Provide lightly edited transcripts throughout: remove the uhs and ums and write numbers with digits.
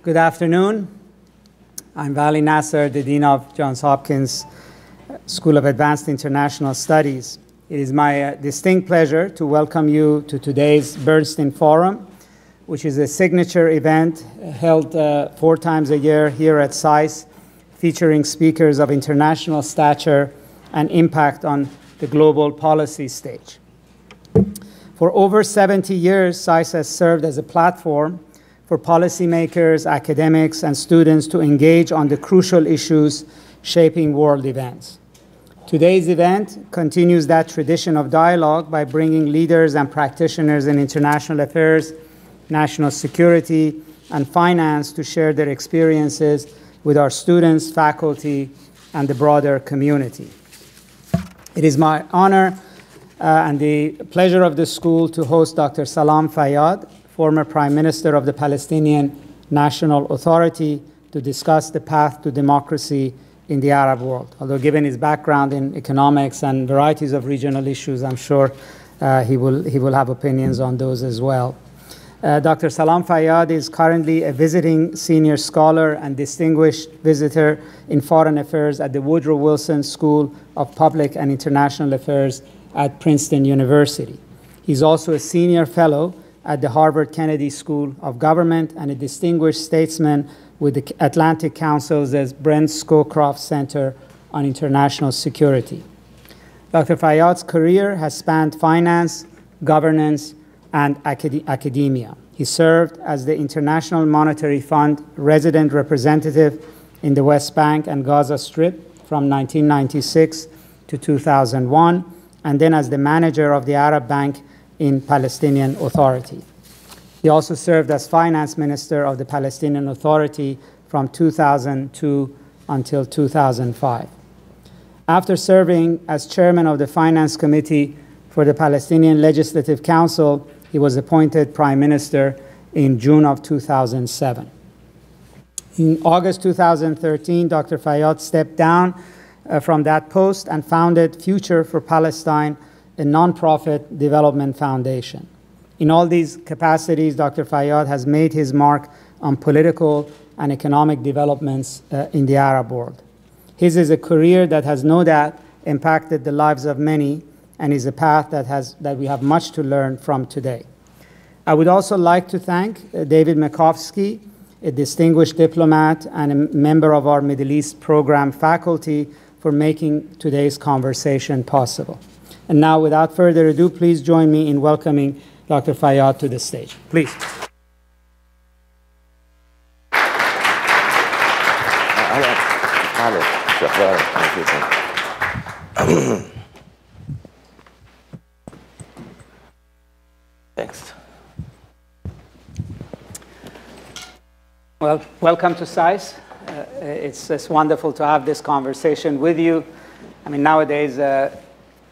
Good afternoon. I'm Vali Nasr, the Dean of Johns Hopkins School of Advanced International Studies. It is my distinct pleasure to welcome you to today's Bernstein Forum, which is a signature event held 4 times a year here at SAIS, featuring speakers of international stature and impact on the global policy stage. For over 70 years, SAIS has served as a platform for policymakers, academics, and students to engage on the crucial issues shaping world events. Today's event continues that tradition of dialogue by bringing leaders and practitioners in international affairs, national security, and finance to share their experiences with our students, faculty, and the broader community. It is my honor and the pleasure of the school to host Dr. Salam Fayyad, former Prime Minister of the Palestinian National Authority, to discuss the path to democracy in the Arab world. Although given his background in economics and varieties of regional issues, I'm sure he will have opinions on those as well. Dr. Salam Fayyad is currently a visiting senior scholar and distinguished visitor in foreign affairs at the Woodrow Wilson School of Public and International Affairs at Princeton University. He's also a senior fellow at the Harvard Kennedy School of Government and a distinguished statesman with the Atlantic Council's Brent Scowcroft Center on International Security. Dr. Fayyad's career has spanned finance, governance, and academia. He served as the International Monetary Fund resident representative in the West Bank and Gaza Strip from 1996 to 2001, and then as the manager of the Arab Bank in Palestinian Authority. He also served as finance minister of the Palestinian Authority from 2002 until 2005. After serving as chairman of the Finance Committee for the Palestinian Legislative Council, he was appointed prime minister in June of 2007. In August 2013, Dr. Fayyad stepped down from that post and founded Future for Palestine, a nonprofit development foundation. In all these capacities, Dr. Fayyad has made his mark on political and economic developments in the Arab world. His is a career that has no doubt impacted the lives of many and is a path that we have much to learn from today. I would also like to thank David Makovsky, a distinguished diplomat and a member of our Middle East program faculty, for making today's conversation possible. And now, without further ado, please join me in welcoming Dr. Fayyad to the stage. Please. Thanks. Well, welcome to SAIS. It's wonderful to have this conversation with you. I mean, nowadays,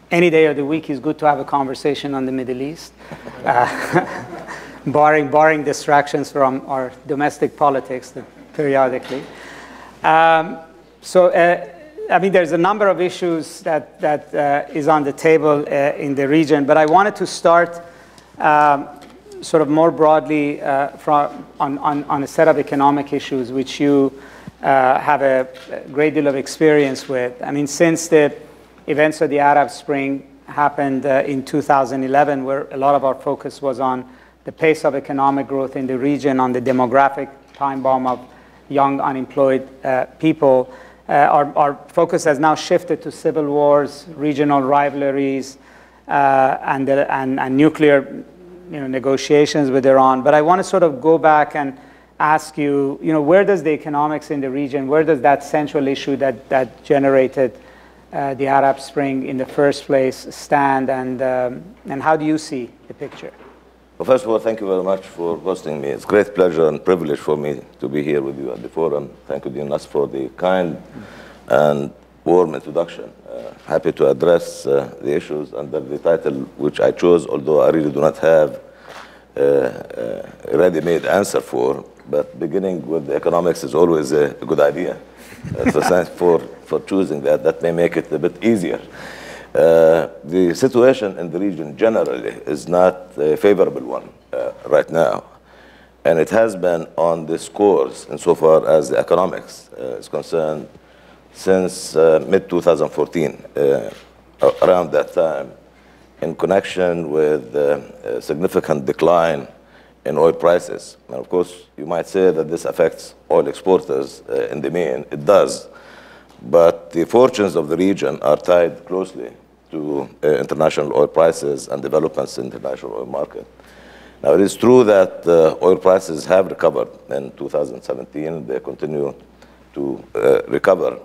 any day of the week is good to have a conversation on the Middle East, barring distractions from our domestic politics periodically. I mean, there's a number of issues that is on the table in the region, but I wanted to start sort of more broadly on a set of economic issues which you have a great deal of experience with. I mean, since the events of the Arab Spring happened in 2011, where a lot of our focus was on the pace of economic growth in the region, on the demographic time bomb of young unemployed people, our focus has now shifted to civil wars, regional rivalries, and nuclear negotiations with Iran. But I want to sort of go back and ask you, where does the economics in the region, where does that central issue that generated the Arab Spring in the first place stand, and how do you see the picture? Well, first of all, thank you very much for hosting me. It's a great pleasure and privilege for me to be here with you at the forum. Thank you, Dean Nasr, for the kind and warm introduction. Happy to address the issues under the title which I chose, although I really do not have a ready-made answer for. But beginning with the economics is always a good idea. So thanks for choosing that. That may make it a bit easier. The situation in the region generally is not a favorable one right now. And it has been on this course insofar as the economics is concerned since mid-2014, around that time, in connection with a significant decline in oil prices. And of course, you might say that this affects oil exporters in the main. It does. But the fortunes of the region are tied closely to international oil prices and developments in the international oil market. Now, it is true that oil prices have recovered in 2017. They continue to recover.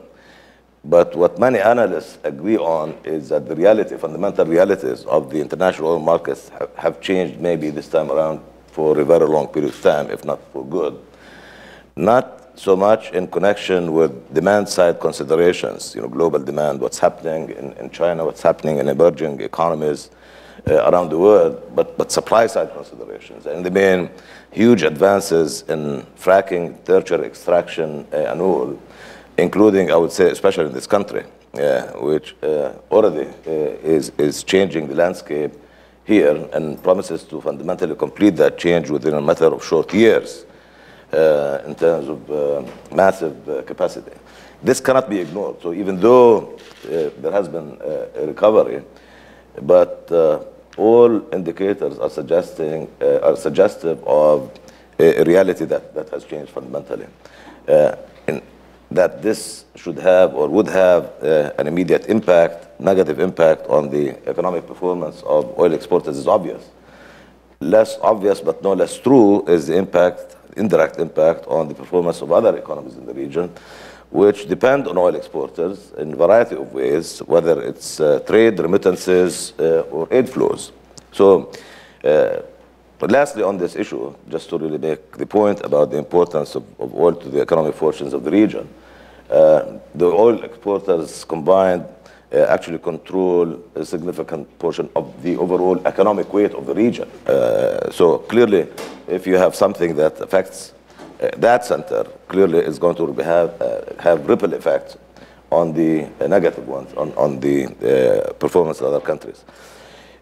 But what many analysts agree on is that the reality, fundamental realities of the international oil markets have changed maybe this time around for a very long period of time, if not for good. Not so much in connection with demand-side considerations, global demand, what's happening in China, what's happening in emerging economies around the world, but supply-side considerations. And the main huge advances in fracking, tertiary extraction, and oil, including, I would say, especially in this country, which already is changing the landscape here and promises to fundamentally complete that change within a matter of short years in terms of massive capacity. This cannot be ignored. So even though there has been a recovery, but all indicators are suggestive of a reality that has changed fundamentally. That this should have or would have an immediate impact, negative impact on the economic performance of oil exporters is obvious. Less obvious but no less true is the impact, indirect impact on the performance of other economies in the region, which depend on oil exporters in a variety of ways, whether it's trade, remittances, or aid flows. So, but lastly on this issue, just to really make the point about the importance of oil to the economic fortunes of the region, the oil exporters combined actually control a significant portion of the overall economic weight of the region. So clearly, if you have something that affects that center, clearly is going to have ripple effects on the negative ones, on the performance of other countries.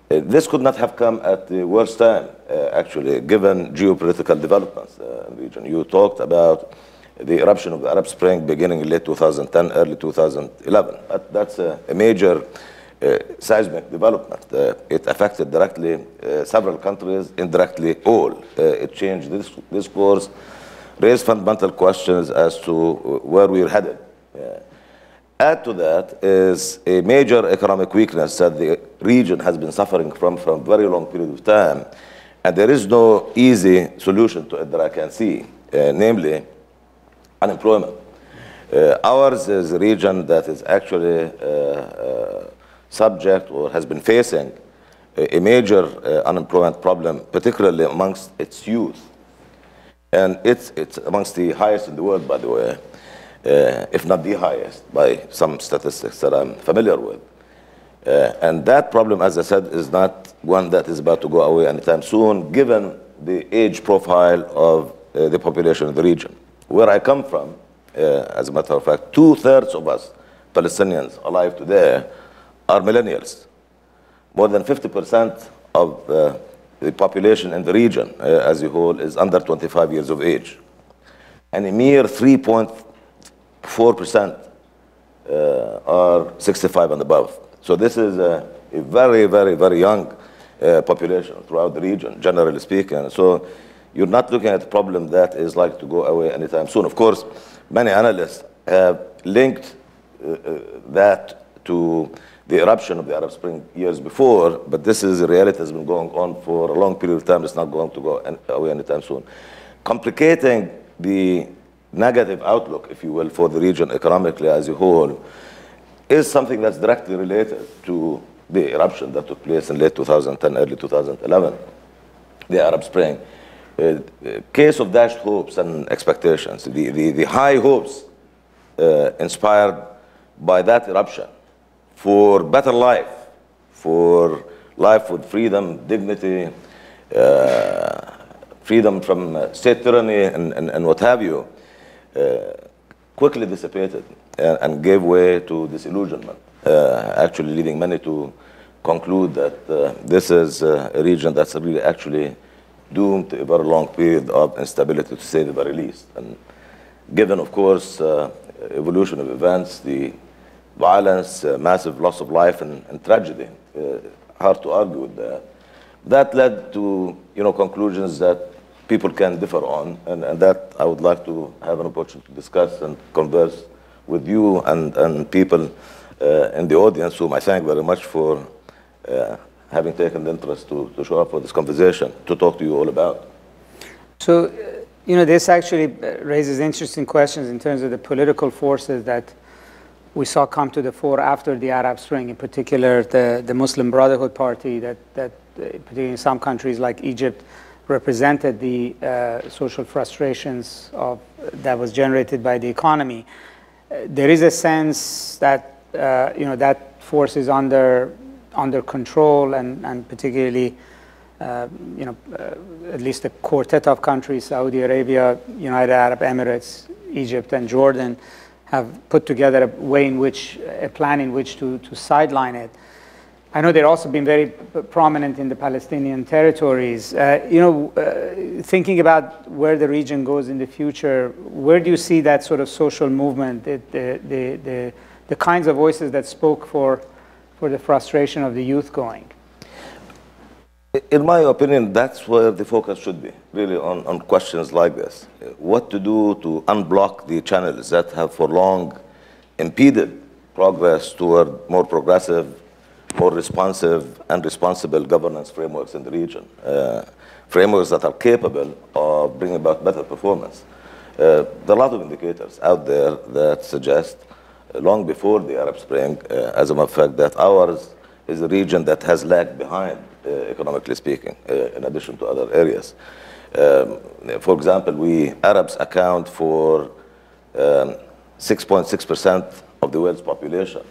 This could not have come at the worst time, actually, given geopolitical developments in the region. You talked about the eruption of the Arab Spring beginning in late 2010, early 2011. That's a major seismic development. It affected directly several countries, indirectly all. It changed this discourse, raised fundamental questions as to where we're headed. Add to that is a major economic weakness that the region has been suffering from for a very long period of time, and there is no easy solution to it that I can see, namely unemployment. Ours is a region that is actually subject or has been facing a major unemployment problem, particularly amongst its youth. And it's amongst the highest in the world, by the way, if not the highest by some statistics that I'm familiar with. And that problem, as I said, is not one that is about to go away anytime soon, given the age profile of the population of the region. Where I come from, as a matter of fact, 2/3 of us Palestinians alive today are millennials. More than 50% of the population in the region as a whole is under 25 years of age. And a mere 3.4% are 65 and above. So this is a very, very, very young population throughout the region, generally speaking. So you're not looking at a problem that is likely to go away anytime soon. Of course, many analysts have linked that to the eruption of the Arab Spring years before, but this is a reality that's been going on for a long period of time. It's not going to go away anytime soon. Complicating the negative outlook, if you will, for the region economically as a whole is something that's directly related to the eruption that took place in late 2010, early 2011, the Arab Spring. Case of dashed hopes and expectations, the high hopes inspired by that eruption for better life, for life with freedom, dignity, freedom from state tyranny and what have you, quickly dissipated and gave way to disillusionment, actually leading many to conclude that this is a region that's really actually doomed to a very long period of instability, to say the very least. And given, of course, evolution of events, the violence, massive loss of life, and tragedy, hard to argue with that. That led to conclusions that people can differ on, and that I would like to have an opportunity to discuss and converse with you and people in the audience, whom I thank very much for having taken the interest to show up for this conversation, to talk to you all about. So, this actually raises interesting questions in terms of the political forces that we saw come to the fore after the Arab Spring, in particular the Muslim Brotherhood Party that particularly in some countries like Egypt, represented the social frustrations that was generated by the economy. There is a sense that that force is under control, and particularly at least a quartet of countries, Saudi Arabia, United Arab Emirates, Egypt, and Jordan, have put together a plan in which to sideline it. I know they've also been very prominent in the Palestinian territories. Thinking about where the region goes in the future, where do you see that sort of social movement, the kinds of voices that spoke for the frustration of the youth going? In my opinion, that's where the focus should be, really, on questions like this. What to do to unblock the channels that have for long impeded progress toward more progressive, more responsive and responsible governance frameworks in the region, frameworks that are capable of bringing about better performance. There are a lot of indicators out there that suggest, long before the Arab Spring, as a matter of fact, that ours is a region that has lagged behind, economically speaking, in addition to other areas. For example, we Arabs account for 6.6% of the world's population,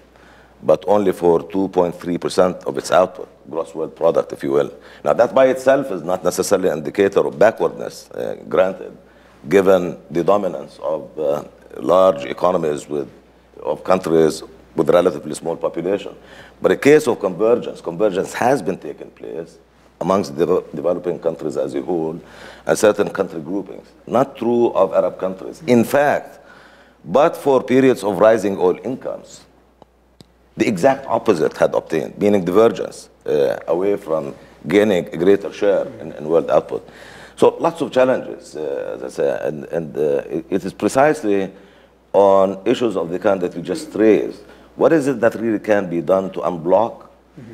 but only for 2.3% of its output, gross world product, if you will. Now, that by itself is not necessarily an indicator of backwardness, granted, given the dominance of large economies of countries with relatively small population. But a case of convergence has been taking place amongst the developing countries as a whole and certain country groupings. Not true of Arab countries. In fact, but for periods of rising oil incomes, the exact opposite had obtained, meaning divergence away from gaining a greater share in world output. So lots of challenges, as I say, and it is precisely on issues of the kind that you just raised. What is it that really can be done to unblock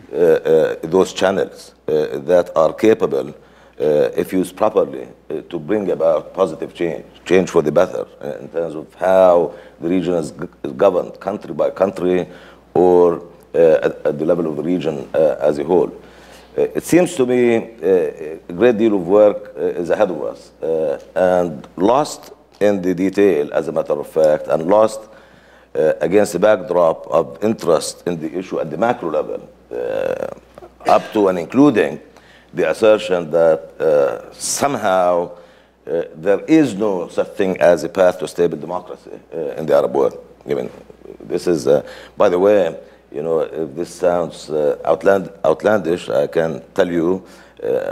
those channels that are capable, if used properly, to bring about positive change for the better in terms of how the region is governed, country by country, or at the level of the region as a whole. It seems to me a great deal of work is ahead of us, and lost in the detail, as a matter of fact, and lost against the backdrop of interest in the issue at the macro level, up to and including the assertion that somehow there is no such thing as a path to stable democracy in the Arab world. I mean, this is, by the way, if this sounds outlandish, I can tell you,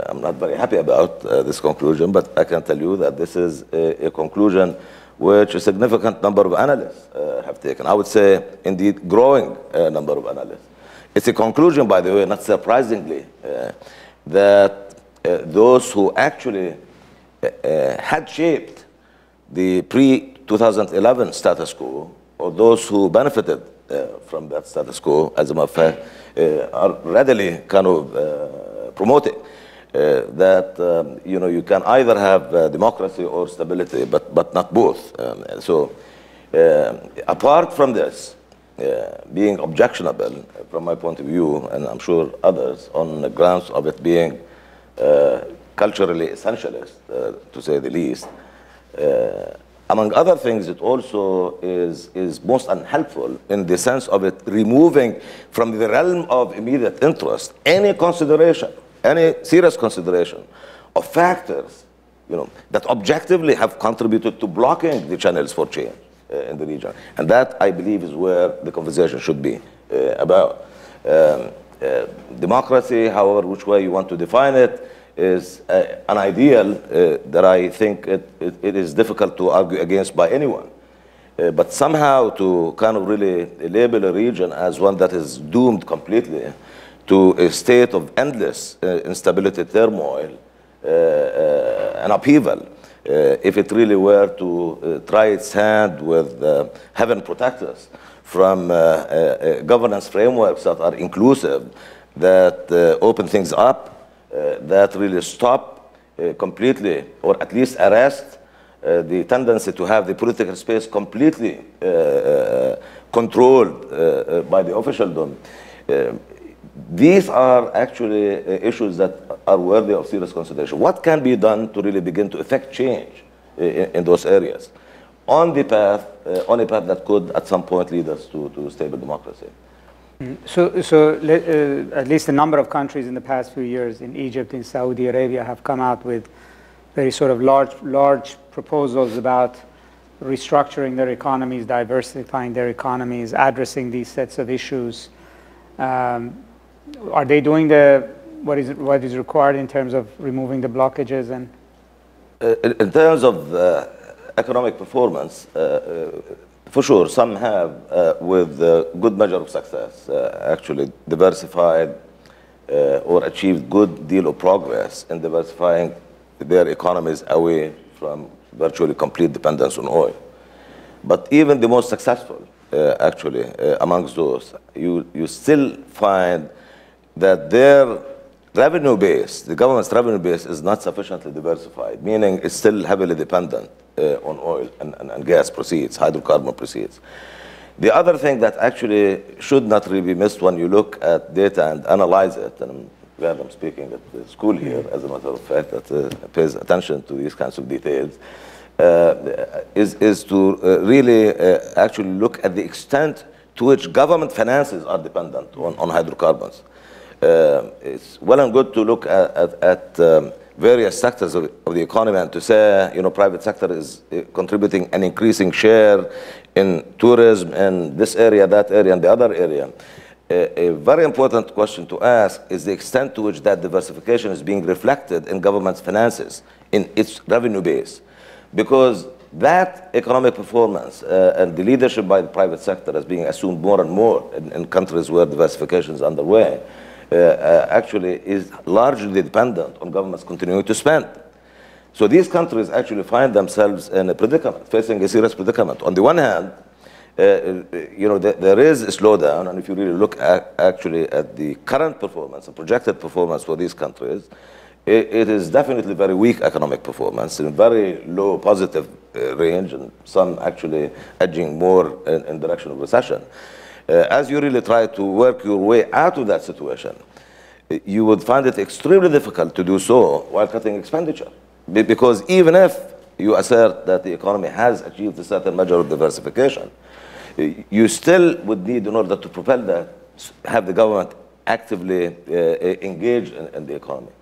I'm not very happy about this conclusion, but I can tell you that this is a conclusion which a significant number of analysts have taken. I would say, indeed, growing number of analysts. It's a conclusion, by the way, not surprisingly, that those who actually had shaped the pre-2011 status quo, or those who benefited from that status quo, as a matter of fact, are readily kind of promoting that you can either have democracy or stability, but not both. So apart from this being objectionable from my point of view, and I'm sure others, on the grounds of it being culturally essentialist, to say the least, among other things, it also is most unhelpful in the sense of it removing from the realm of immediate interest any consideration, any serious consideration of factors that objectively have contributed to blocking the channels for change in the region. And that, I believe, is where the conversation should be about. Democracy, however, which way you want to define it, is an ideal that I think it is difficult to argue against by anyone. But somehow to kind of really label a region as one that is doomed completely to a state of endless instability, turmoil, and upheaval, if it really were to try its hand with heaven protect us from governance frameworks that are inclusive, that open things up, that really stop completely, or at least arrest the tendency to have the political space completely controlled by the officialdom. These are actually issues that are worthy of serious consideration. What can be done to really begin to effect change in those areas on a path that could at some point lead us to stable democracy? So at least a number of countries in the past few years, in Egypt, in Saudi Arabia, have come out with very sort of large proposals about restructuring their economies, diversifying their economies, addressing these sets of issues. Are they doing what is required in terms of removing the blockages? And in terms of economic performance, for sure, some have, with good measure of success, actually diversified or achieved good deal of progress in diversifying their economies away from virtually complete dependence on oil. But even the most successful, actually, amongst those, you still find that their revenue base, the government's revenue base, is not sufficiently diversified, meaning it's still heavily dependent on oil and gas proceeds, hydrocarbon proceeds. The other thing that actually should not really be missed when you look at data and analyze it, and I'm glad I'm speaking at the school here, as a matter of fact, that pays attention to these kinds of details, is to really actually look at the extent to which government finances are dependent on hydrocarbons. It's well and good to look at various sectors of the economy and to say, private sector is contributing an increasing share in tourism in this area, that area, and the other area. A very important question to ask is the extent to which that diversification is being reflected in government's finances, in its revenue base. Because that economic performance and the leadership by the private sector is being assumed more and more in countries where diversification is underway, actually is largely dependent on governments continuing to spend. So these countries actually find themselves in a predicament, facing a serious predicament. On the one hand, there is a slowdown, and if you really look actually at the current performance, the projected performance for these countries, it is definitely very weak economic performance, in very low positive range, and some actually edging more in direction of recession. As you really try to work your way out of that situation, you would find it extremely difficult to do so while cutting expenditure. Because even if you assert that the economy has achieved a certain measure of diversification, you still would need, in order to propel that, have the government actively engage in the economy.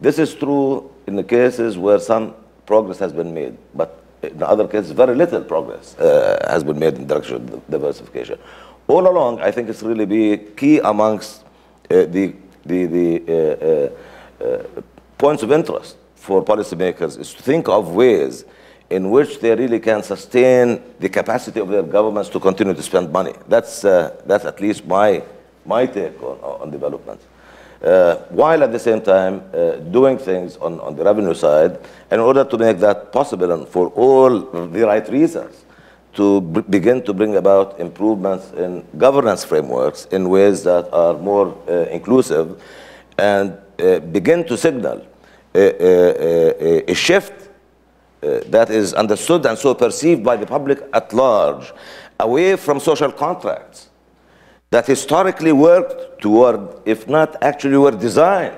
This is true in the cases where some progress has been made, but in other cases, very little progress has been made in the direction of diversification. All along, I think it's really be key amongst the points of interest for policymakers is to think of ways in which they really can sustain the capacity of their governments to continue to spend money. That's at least my take on development. While at the same time doing things on the revenue side in order to make that possible and for all the right reasons, to begin to bring about improvements in governance frameworks in ways that are more inclusive and begin to signal a shift that is understood and so perceived by the public at large away from social contracts that historically worked toward, if not actually were designed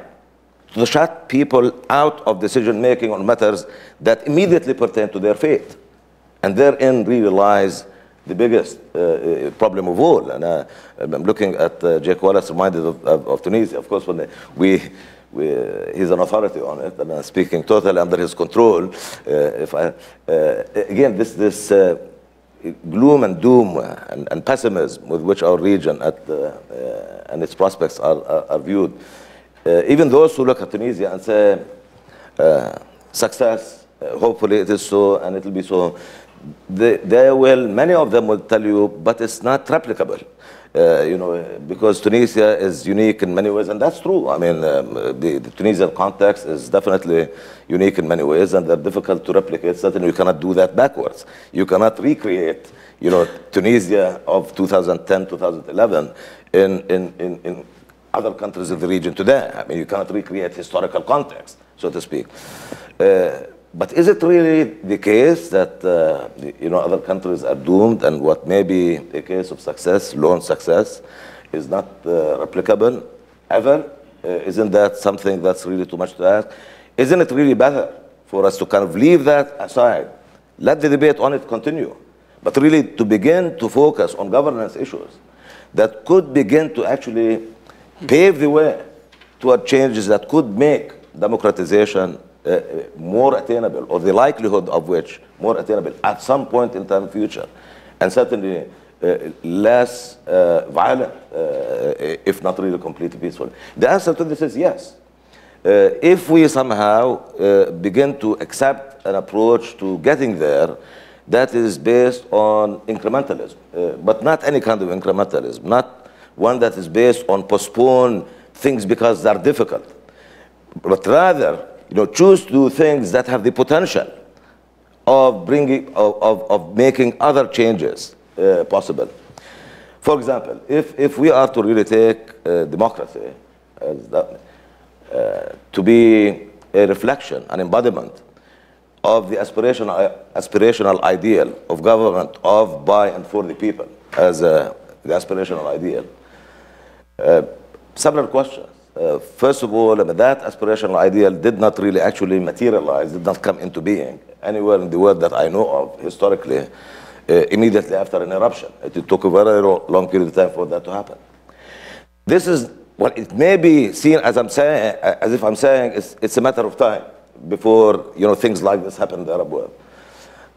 to shut people out of decision making on matters that immediately pertain to their faith. And therein really lies the biggest problem of all. And I'm looking at Jake Wallace, reminded of Tunisia. Of course, when he's an authority on it, and I'm speaking totally under his control. Again, this gloom and doom and pessimism with which our region and its prospects are viewed. Even those who look at Tunisia and say, success. Hopefully it is so, and it will be so. Many of them will tell you, but it's not replicable. Because Tunisia is unique in many ways, and that's true. I mean, the Tunisian context is definitely unique in many ways, and they're difficult to replicate. Certainly, you cannot do that backwards. You cannot recreate, Tunisia of 2010, 2011 in other countries of the region today. I mean, you cannot recreate historical context, so to speak. But is it really the case that other countries are doomed, and what may be a case of success, lone success, is not replicable ever? Isn't that something that's really too much to ask? Isn't it really better for us to kind of leave that aside, let the debate on it continue, but really to begin to focus on governance issues that could begin to actually pave the way toward changes that could make democratization more attainable, or the likelihood of which more attainable at some point in time future, and certainly less violent, if not really completely peaceful? The answer to this is yes. If we somehow begin to accept an approach to getting there that is based on incrementalism, but not any kind of incrementalism, not one that is based on postpone things because they're difficult, but rather choose to do things that have the potential of making other changes possible. For example, if we are to really take democracy as that, to be a reflection, an embodiment of the aspirational ideal of government of, by, and for the people, as the aspirational ideal, several questions. First of all, that aspirational ideal did not really actually materialize, did not come into being anywhere in the world that I know of historically immediately after an eruption. It took a very long period of time for that to happen. This is, well, it may be seen as if I'm saying it's a matter of time before things like this happen in the Arab world.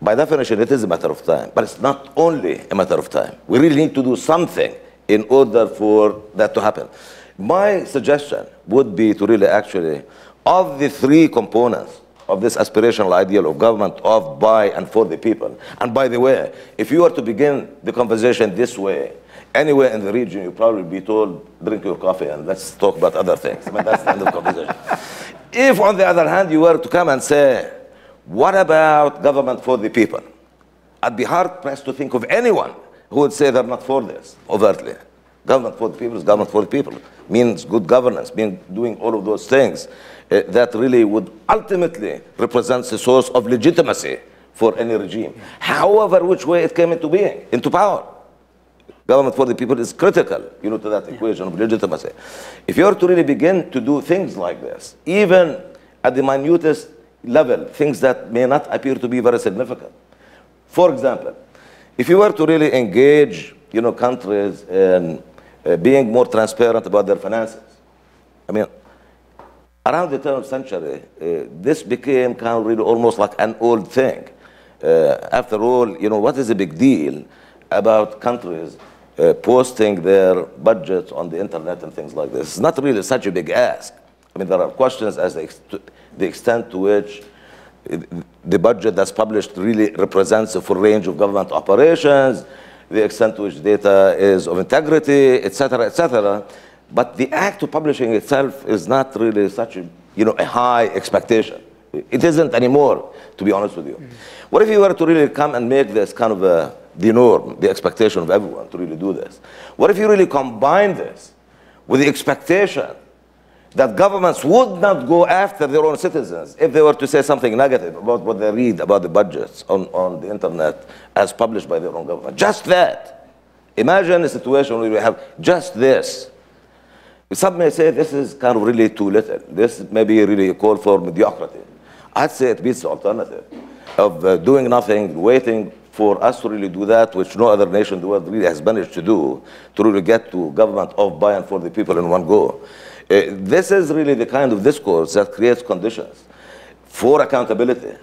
By definition, it is a matter of time, but it's not only a matter of time. We really need to do something in order for that to happen. My suggestion would be to really actually, of the three components of this aspirational ideal of government of, by, and for the people, and by the way, if you were to begin the conversation this way, anywhere in the region, you'd probably be told, drink your coffee and let's talk about other things. I mean, that's the end of the conversation. If, on the other hand, you were to come and say, what about government for the people? I'd be hard-pressed to think of anyone who would say they're not for this, overtly. Government for the people is government for the people. Means good governance, means doing all of those things that really would ultimately represent the source of legitimacy for any regime. However, which way it came into being, into power. Government for the people is critical, to that equation of legitimacy. If you are to really begin to do things like this, even at the minutest level, things that may not appear to be very significant. For example, if you were to really engage, countries in being more transparent about their finances. I mean, around the turn of the century, this became kind of really almost like an old thing. After all, what is the big deal about countries posting their budgets on the internet and things like this? It's not really such a big ask. I mean, there are questions as the extent to which the budget that's published really represents a full range of government operations, the extent to which data is of integrity, et cetera, et cetera. But the act of publishing itself is not really such a high expectation. It isn't anymore, to be honest with you. What if you were to really come and make this kind of the norm, the expectation of everyone to really do this? What if you really combine this with the expectation that governments would not go after their own citizens if they were to say something negative about what they read about the budgets on the internet as published by their own government? Just that. Imagine a situation where you have just this. Some may say this is kind of really too little. This may be really a call for mediocrity. I'd say it beats the alternative of doing nothing, waiting for us to really do that, which no other nation in the world really has managed to do, to really get to government of, by, and for the people in one go. This is really the kind of discourse that creates conditions for accountability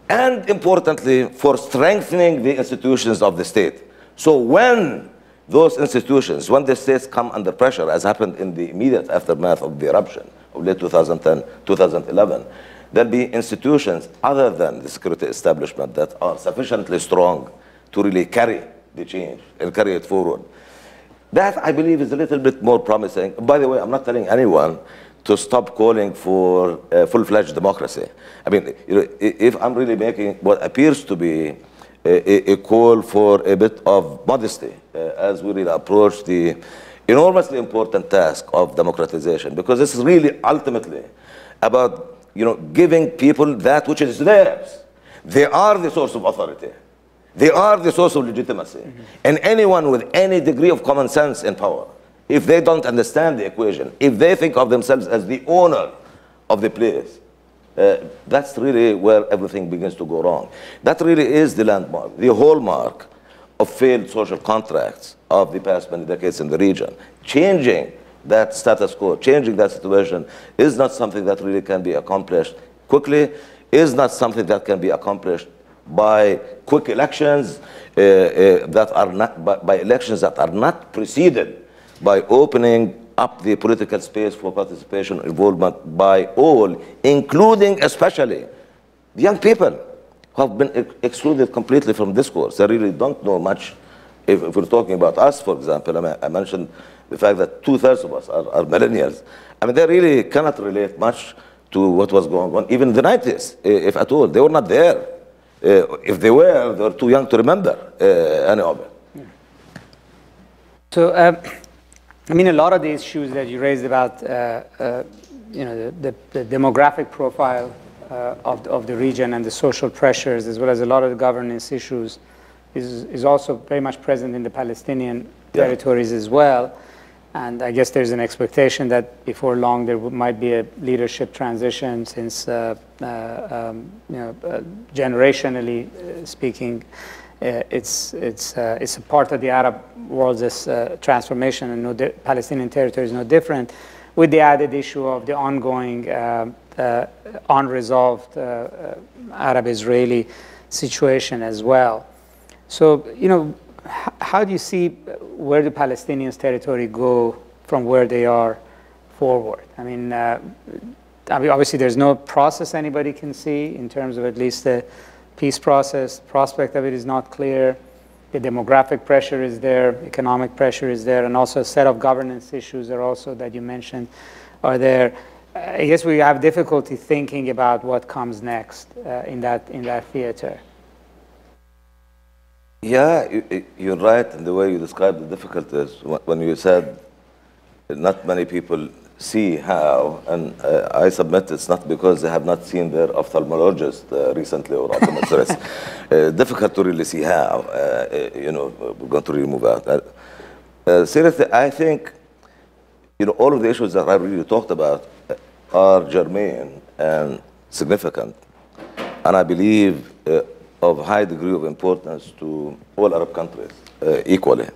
and, importantly, for strengthening the institutions of the state. So when those institutions, when the states come under pressure, as happened in the immediate aftermath of the eruption of late 2010, 2011, there'll be institutions other than the security establishment that are sufficiently strong to really carry the change and carry it forward. That, I believe, is a little bit more promising. By the way, I'm not telling anyone to stop calling for full-fledged democracy. I mean, you know, if I'm really making what appears to be a call for a bit of modesty as we really approach the enormously important task of democratization, because this is really ultimately about, you know, giving people that which is theirs. They are the source of authority. They are the source of legitimacy. Mm-hmm. And anyone with any degree of common sense and power, if they don't understand the equation, if they think of themselves as the owner of the place, that's really where everything begins to go wrong. That really is the landmark, the hallmark of failed social contracts of the past many decades in the region. Changing that status quo, changing that situation is not something that really can be accomplished quickly, is not something that can be accomplished by quick elections that are not, by elections that are not preceded by opening up the political space for participation, involvement by all, including especially the young people who have been excluded completely from discourse. They really don't know much. If we're talking about us, for example, I mentioned the fact that 2/3 of us are millennials. I mean, they really cannot relate much to what was going on, even in the 90s, if at all. They were not there. If they were too young to remember any of it. So, I mean, a lot of the issues that you raised about, you know, the demographic profile of the region and the social pressures, as well as a lot of the governance issues, is also very much present in the Palestinian territories as well. And I guess there's an expectation that before long there might be a leadership transition, since you know, generationally speaking, it's a part of the Arab world's transformation, and Palestinian territory is no different, with the added issue of the ongoing unresolved Arab-Israeli situation as well. So, you know, how do you see where the Palestinians' territory go from where they are forward? I mean, obviously there's no process anybody can see in terms of at least the peace process. Prospect of it is not clear. The demographic pressure is there, economic pressure is there, and also a set of governance issues are also, that you mentioned, are there. I guess we have difficulty thinking about what comes next in that theater. Yeah, you're right in the way you described the difficulties when you said not many people see how, and I submit it's not because they have not seen their ophthalmologist recently or optometrist. Difficult to really see how, you know, we're going to really move out. Seriously, I think, you know, all of the issues that I really talked about are germane and significant, and I believe of high degree of importance to all Arab countries equally.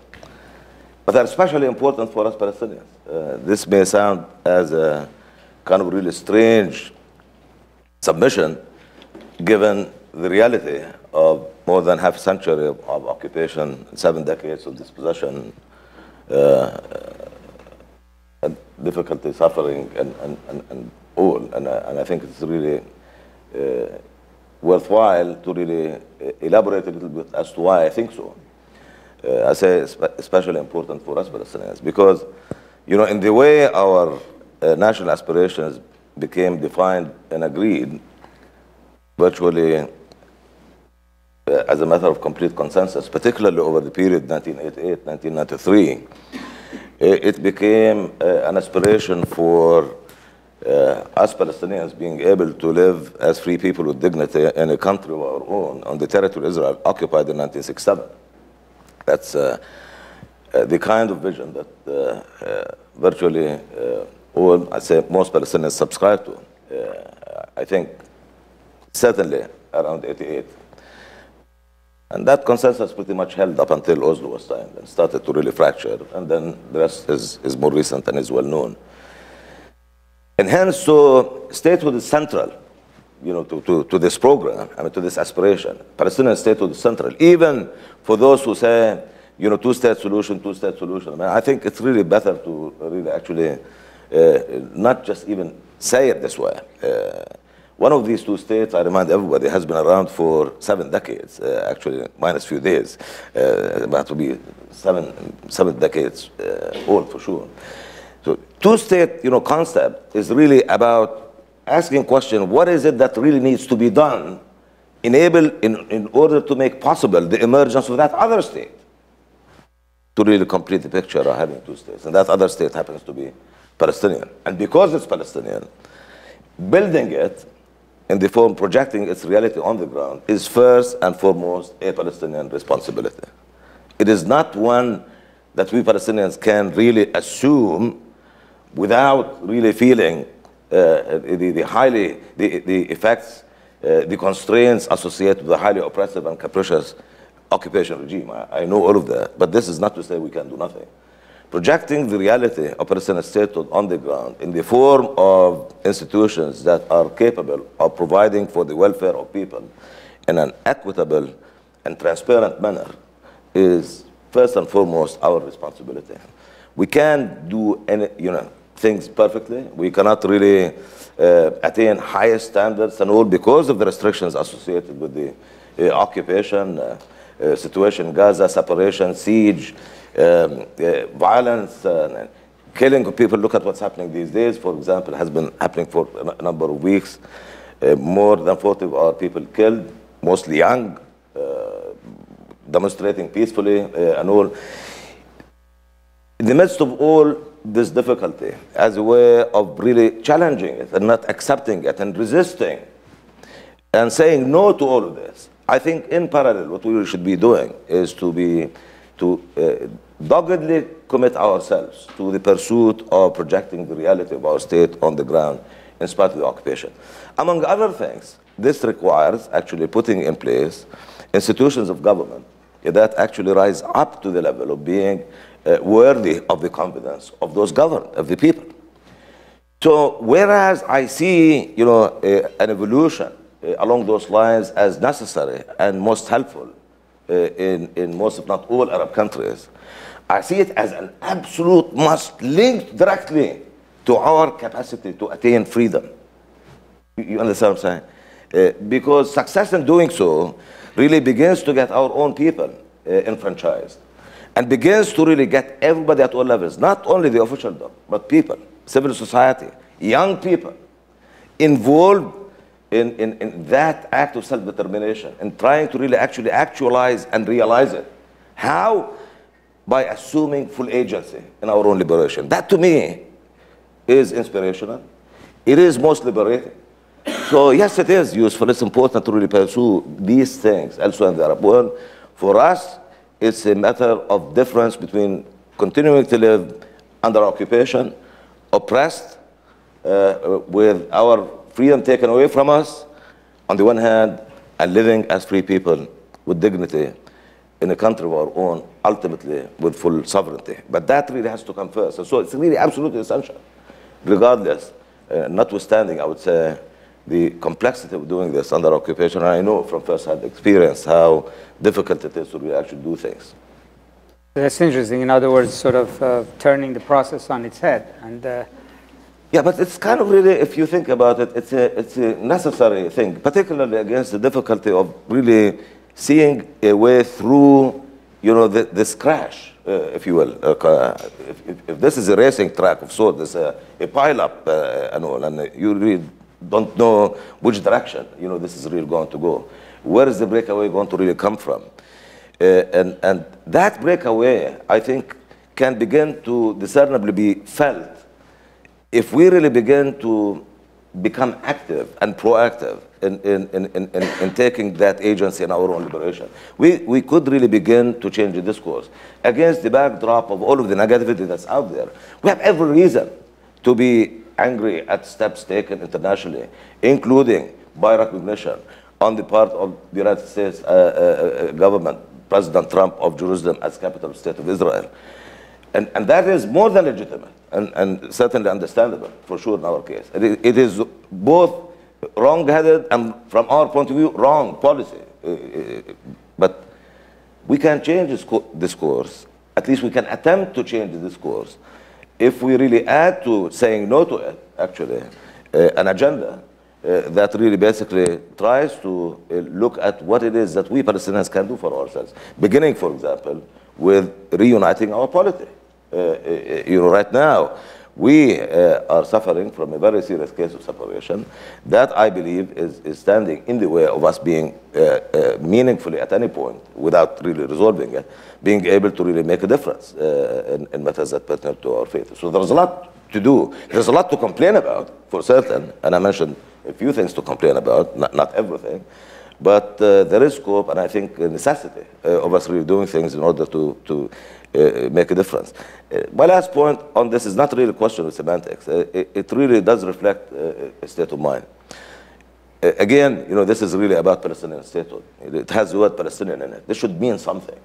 But they're especially important for us Palestinians. This may sound as a kind of really strange submission, given the reality of more than half a century of occupation, 7 decades of dispossession, and difficulty, suffering, and all. And I think it's really worthwhile to really elaborate a little bit as to why I think so. I say especially important for us Palestinians because, you know, in the way our national aspirations became defined and agreed virtually as a matter of complete consensus, particularly over the period 1988-1993, it became an aspiration for us Palestinians being able to live as free people with dignity in a country of our own on the territory Israel occupied in 1967. That's the kind of vision that virtually all, I say most Palestinians subscribe to. I think certainly around 88. And that consensus pretty much held up until Oslo was signed and started to really fracture. And then the rest is more recent and is well known. And hence, so statehood is central, you know, to this program, I mean, to this aspiration. Palestinian statehood is central, even for those who say, you know, two-state solution, two-state solution. I mean, I think it's really better to really actually not just even say it this way. One of these two states, I remind everybody, has been around for 7 decades, actually, minus few days. About to be seven decades old for sure. So two-state, concept is really about asking question, what is it that really needs to be done in order to make possible the emergence of that other state to really complete the picture of having two states. And that other state happens to be Palestinian. And because it's Palestinian, building it in the form, projecting its reality on the ground, is first and foremost a Palestinian responsibility. It is not one that we Palestinians can really assume without really feeling the effects, the constraints associated with the highly oppressive and capricious occupation regime. I know all of that, but this is not to say we can do nothing. Projecting the reality of Palestinian statehood on the ground in the form of institutions that are capable of providing for the welfare of people in an equitable and transparent manner is first and foremost our responsibility. We can't do any, things perfectly. We cannot really attain highest standards and all because of the restrictions associated with the occupation, situation in Gaza, separation, siege, violence, killing of people. Look at what's happening these days, for example, has been happening for a number of weeks. More than 40 of our people killed, mostly young, demonstrating peacefully and all. In the midst of all this difficulty, as a way of really challenging it and not accepting it and resisting and saying no to all of this, I think in parallel what we should be doing is to doggedly commit ourselves to the pursuit of projecting the reality of our state on the ground in spite of the occupation. Among other things, this requires actually putting in place institutions of government that actually rise up to the level of being worthy of the confidence of those governed, of the people. So whereas I see an evolution along those lines as necessary and most helpful in most, if not all, Arab countries, I see it as an absolute must linked directly to our capacity to attain freedom. You understand what I'm saying? Because success in doing so really begins to get our own people enfranchised and begins to really get everybody at all levels, not only the officialdom, but people, civil society, young people, involved in that act of self-determination and trying to really actually actualize and realize it. How? By assuming full agency in our own liberation. That to me is inspirational. It is most liberating. So yes, it is useful. It's important to really pursue these things elsewhere in the Arab world. For us, it's a matter of difference between continuing to live under occupation, oppressed, with our freedom taken away from us, on the one hand, and living as free people with dignity in a country of our own, ultimately with full sovereignty. But that really has to come first. And so it's really absolutely essential, regardless, notwithstanding, I would say, the complexity of doing this under occupation. And I know from first-hand experience how difficult it is to really actually do things. That's interesting. In other words, sort of turning the process on its head. And yeah, but it's kind of really, if you think about it, it's a necessary thing, particularly against the difficulty of really seeing a way through, this crash, if you will. If this is a racing track of sorts, it's a pile-up and all, and you really don't know which direction, this is really going to go. Where is the breakaway going to really come from? And that breakaway, I think, can begin to discernibly be felt if we really begin to become active and proactive in taking that agency in our own liberation. We could really begin to change the discourse against the backdrop of all of the negativity that's out there. We have every reason to be angry at steps taken internationally, including by recognition on the part of the United States government, President Trump of Jerusalem as capital state of Israel. And that is more than legitimate and certainly understandable, for sure, in our case. It is both wrong-headed and, from our point of view, wrong policy. But we can change this discourse. At least we can attempt to change the discourse if we really add to saying no to it, actually, an agenda that really basically tries to look at what it is that we Palestinians can do for ourselves, beginning, for example, with reuniting our polity. Right now, we are suffering from a very serious case of separation that I believe is standing in the way of us being meaningfully at any point, without really resolving it, being able to really make a difference in matters that pertain to our faith. So there's a lot to do. There's a lot to complain about, for certain, and I mentioned a few things to complain about, not everything, but there is scope, and I think a necessity of us really doing things in order to make a difference. My last point on this is not really a question of semantics. It really does reflect a state of mind. Again, this is really about Palestinian statehood. It has the word Palestinian in it. This should mean something.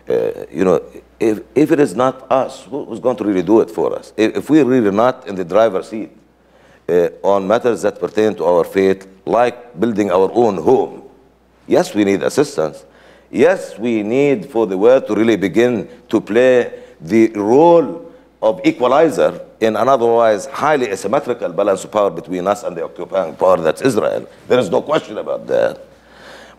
If it is not us, who's going to really do it for us? If we're really not in the driver's seat on matters that pertain to our faith, like building our own home, yes, we need assistance. Yes, we need for the world to really begin to play the role of equalizer in an otherwise highly asymmetrical balance of power between us and the occupying power, that's Israel. There is no question about that.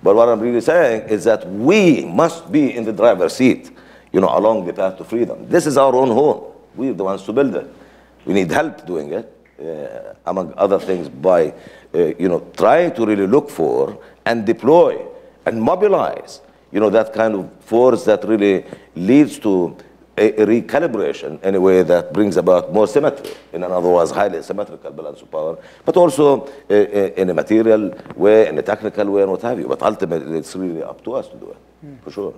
But what I'm really saying is that we must be in the driver's seat, along the path to freedom. This is our own home. We're the ones to build it. We need help doing it, among other things, by, trying to really look for and deploy and mobilize that kind of force that really leads to a recalibration in a way that brings about more symmetry in an otherwise highly symmetrical balance of power, but also in a material way, in a technical way, and what have you. But ultimately, it's really up to us to do it, for sure.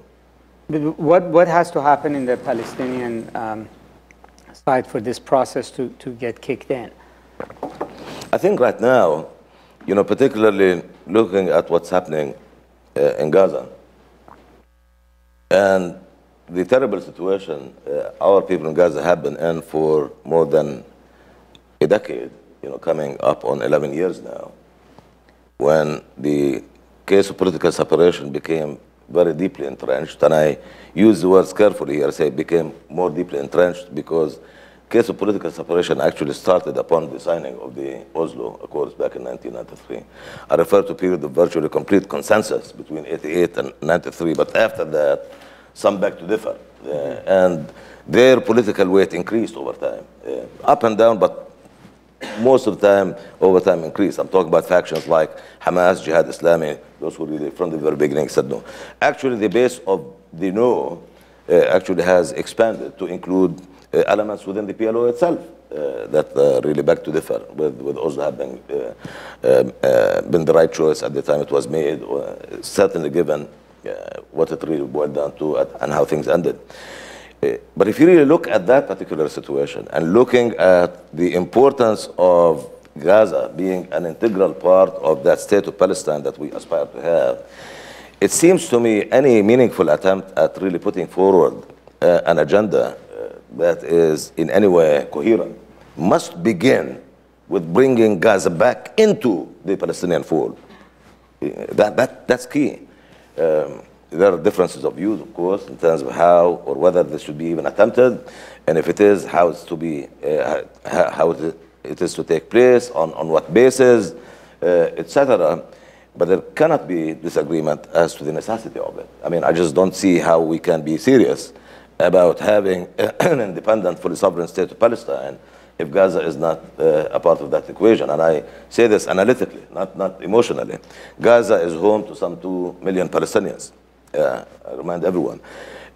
What has to happen in the Palestinian side for this process to get kicked in? I think right now, particularly looking at what's happening in Gaza, and the terrible situation our people in Gaza have been in for more than a decade, coming up on 11 years now, when the case of political separation became very deeply entrenched, and I use the words carefully here, I say became more deeply entrenched because the case of political separation actually started upon the signing of the Oslo Accords back in 1993. I refer to a period of virtually complete consensus between 88 and 93, but after that, some beg to differ. And their political weight increased over time, up and down, but most of the time, over time increased. I'm talking about factions like Hamas, Jihad Islami, those who really from the very beginning said no. Actually, the base of the no actually has expanded to include elements within the PLO itself that really beg to differ, with Oslo having been the right choice at the time it was made, certainly given what it really boiled down to and how things ended. But if you really look at that particular situation and looking at the importance of Gaza being an integral part of that state of Palestine that we aspire to have, it seems to me any meaningful attempt at really putting forward an agenda that is in any way coherent must begin with bringing Gaza back into the Palestinian fold. That's key. There are differences of views, of course, in terms of how or whether this should be even attempted, and if it is, how it's to be, how it is to take place, on what basis, etc. But there cannot be disagreement as to the necessity of it. I mean, I just don't see how we can be serious about having an independent, fully sovereign state of Palestine if Gaza is not a part of that equation. And I say this analytically, not emotionally. Gaza is home to some 2 million Palestinians. I remind everyone.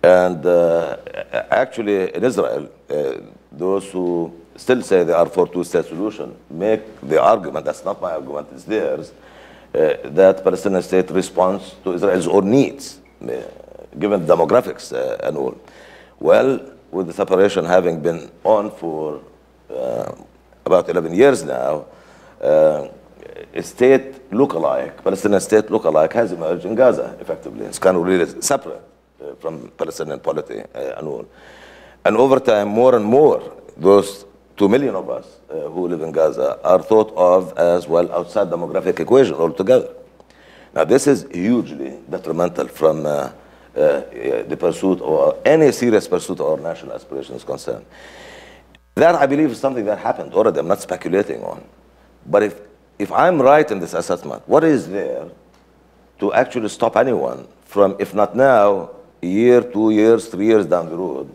And actually, in Israel, those who still say they are for two-state solution make the argument, that's not my argument, it's theirs, that Palestinian state responds to Israel's own needs, given demographics and all. Well, with the separation having been on for about 11 years now, a state look-alike, Palestinian state look-alike, has emerged in Gaza, effectively. It's kind of really separate from Palestinian polity and all. And over time, more and more, those 2 million of us who live in Gaza are thought of as, well, outside demographic equation altogether. Now, this is hugely detrimental from the pursuit or any serious pursuit of our national aspirations concerned. That, I believe, is something that happened already. I'm not speculating on. But if if I'm right in this assessment, what is there to actually stop anyone from, if not now, a year, 2 years, 3 years down the road,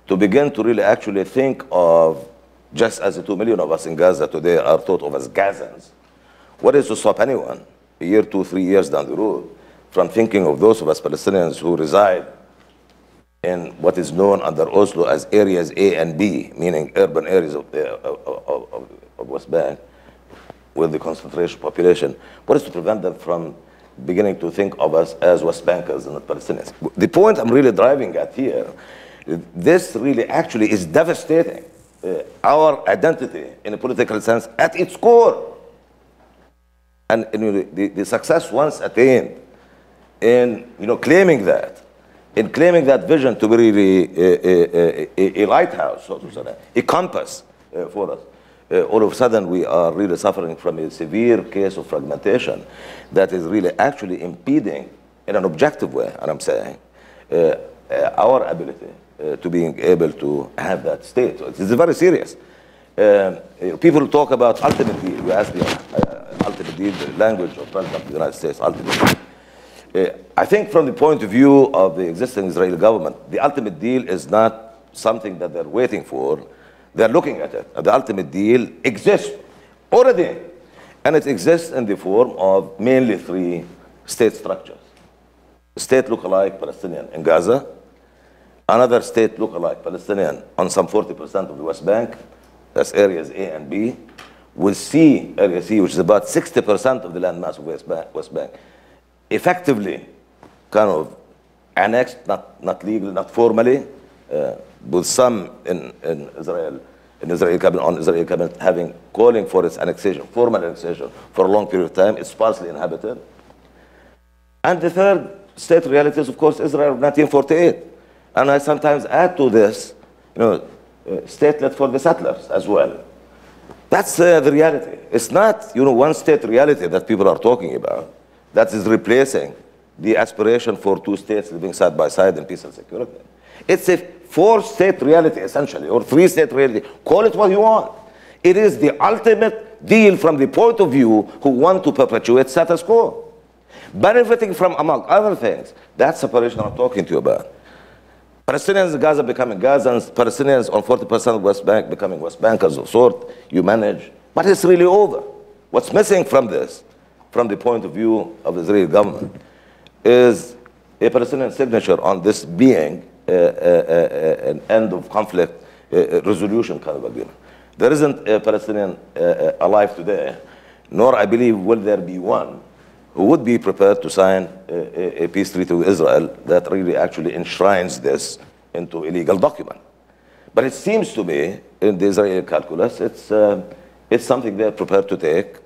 to begin to really actually think of, just as the 2 million of us in Gaza today are thought of as Gazans, what is to stop anyone, a year, 2, 3 years down the road, from thinking of those of us Palestinians who reside in what is known under Oslo as areas A and B, meaning urban areas of West Bank, with the concentration population, what is to prevent them from beginning to think of us as West Bankers and not Palestinians? The point I'm really driving at here, this really actually is devastating our identity in a political sense at its core. And the success once attained in claiming that, vision to be really a lighthouse, so to say, a compass for us. All of a sudden, we are really suffering from a severe case of fragmentation that is really actually impeding, in an objective way, and I'm saying, our ability to being able to have that state. It's very serious. People talk about ultimate deal. We ask the ultimate deal, the language of President of the United States, ultimate deal. I think from the point of view of the existing Israeli government, the ultimate deal is not something that they're waiting for. They're looking at it. The ultimate deal exists already. And it exists in the form of mainly 3 state structures. A state look-alike Palestinian in Gaza, another state look-alike Palestinian on some 40% of the West Bank, that's areas A and B, with C, area C, which is about 60% of the landmass of West Bank, effectively kind of annexed, not legally, not formally, with some in Israel, Israeli cabinet having calling for its annexation, formal annexation, for a long period of time. It's sparsely inhabited. And the third state reality is, of course, Israel of 1948. And I sometimes add to this, statelet for the settlers as well. That's the reality. It's not, one state reality that people are talking about that is replacing the aspiration for 2 states living side by side in peace and security. It's a 4-state reality, essentially, or 3-state reality. Call it what you want. It is the ultimate deal from the point of view who want to perpetuate status quo, benefiting from, among other things, that separation I'm talking to you about. Palestinians in Gaza becoming Gazans, Palestinians on 40% of West Bank becoming West Bankers of sort, you manage. But it's really over. What's missing from this, from the point of view of the Israeli government, is a Palestinian signature on this being an end of conflict resolution kind of agreement. There isn't a Palestinian alive today, nor I believe will there be one, who would be prepared to sign a peace treaty with Israel that really actually enshrines this into a legal document. But it seems to me, in the Israeli calculus, it's something they're prepared to take,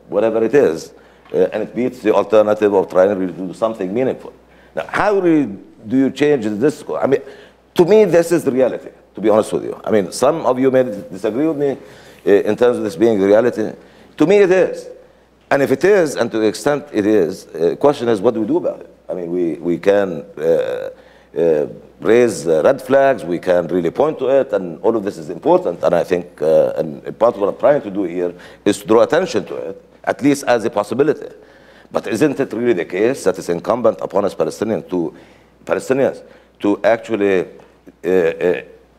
whatever it is, and it beats the alternative of trying to really do something meaningful. Now, how do you change the discourse? I mean, to me, this is the reality, to be honest with you. I mean, some of you may disagree with me in terms of this being the reality. To me, it is. And if it is, and to the extent it is, the question is, what do we do about it? I mean, we can raise red flags, we can really point to it, and all of this is important. And I think and part of what I'm trying to do here is to draw attention to it, at least as a possibility. But isn't it really the case that it's incumbent upon us Palestinians to actually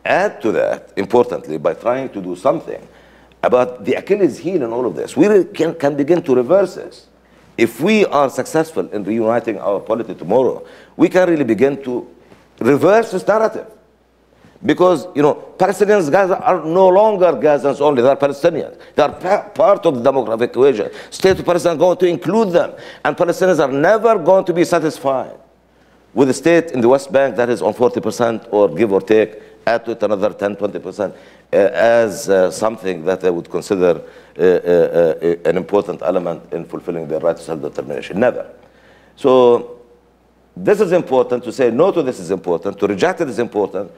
add to that, importantly, by trying to do something about the Achilles heel in all of this? We really can begin to reverse this. If we are successful in reuniting our polity tomorrow, we can really begin to reverse this narrative. Because, Palestinians, Gaza are no longer Gazans only, they're Palestinians. They are part of the demographic equation. State of Palestine is going to include them. And Palestinians are never going to be satisfied with a state in the West Bank that is on 40% or give or take, add to it another 10, 20%, as something that they would consider an important element in fulfilling their right to self-determination. Never. So this is important. To say no to this is important. To reject it is important.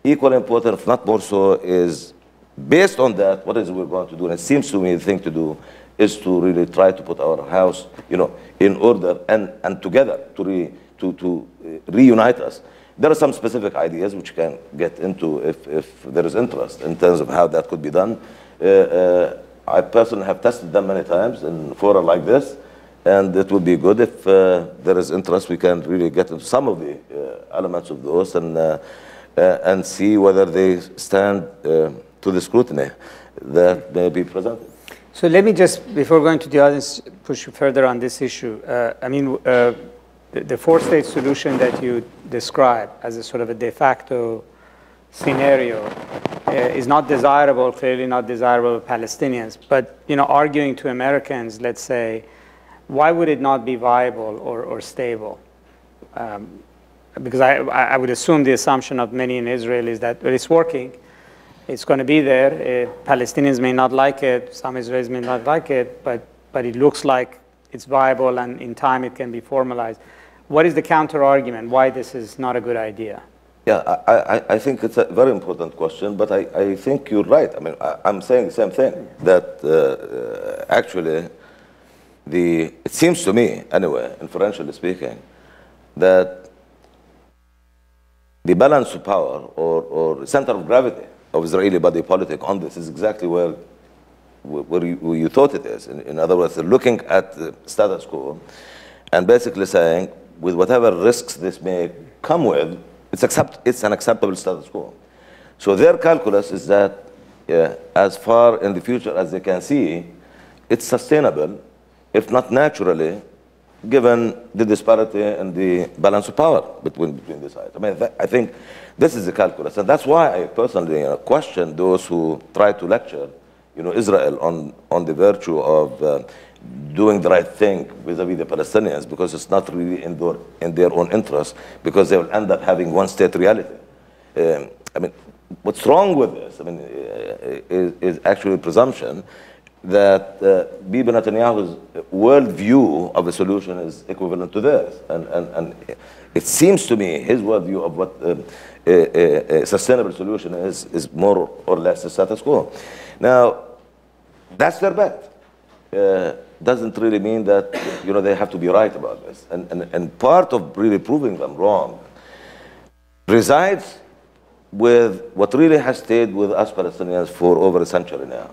Equally important, if not more so, is based on that, what is we're going to do? And it seems to me the thing to do is to really try to put our house, in order and together to reunite us. There are some specific ideas which you can get into if there is interest in terms of how that could be done. I personally have tested them many times in fora like this, and it would be good if there is interest, we can really get into some of the elements of those and see whether they stand to the scrutiny that may be presented. So let me just, before going to the audience, push you further on this issue. I mean, the four-state solution that you describe as a sort of a de facto scenario is not desirable, clearly not desirable to Palestinians. But, you know, arguing to Americans, let's say, why would it not be viable or stable? Because I would assume the assumption of many in Israel is that it's working. It's going to be there. Palestinians may not like it. Some Israelis may not like it. But it looks like it's viable, and in time it can be formalized. What is the counter-argument? Why this is not a good idea? Yeah, I think it's a very important question, but I think you're right. I mean, I'm saying the same thing, that actually it seems to me, anyway, inferentially speaking, that the balance of power or center of gravity of Israeli body politic on this is exactly where you thought it is. In other words, they're looking at the status quo and basically saying, with whatever risks this may come with, it's an acceptable status quo. So their calculus is that as far in the future as they can see, it's sustainable, if not naturally, given the disparity and the balance of power between the sides. I mean, I think this is the calculus. And that's why I personally question those who try to lecture Israel on the virtue of doing the right thing vis-a-vis the Palestinians, because it's not really in their own interest, because they will end up having one-state reality. I mean, what's wrong with this? I mean, is actually a presumption that Bibi Netanyahu's worldview of a solution is equivalent to theirs. And it seems to me his worldview of what a sustainable solution is more or less the status quo. Now, that's their bet. Doesn't really mean that they have to be right about this. And part of really proving them wrong resides with what really has stayed with us Palestinians for over a century now,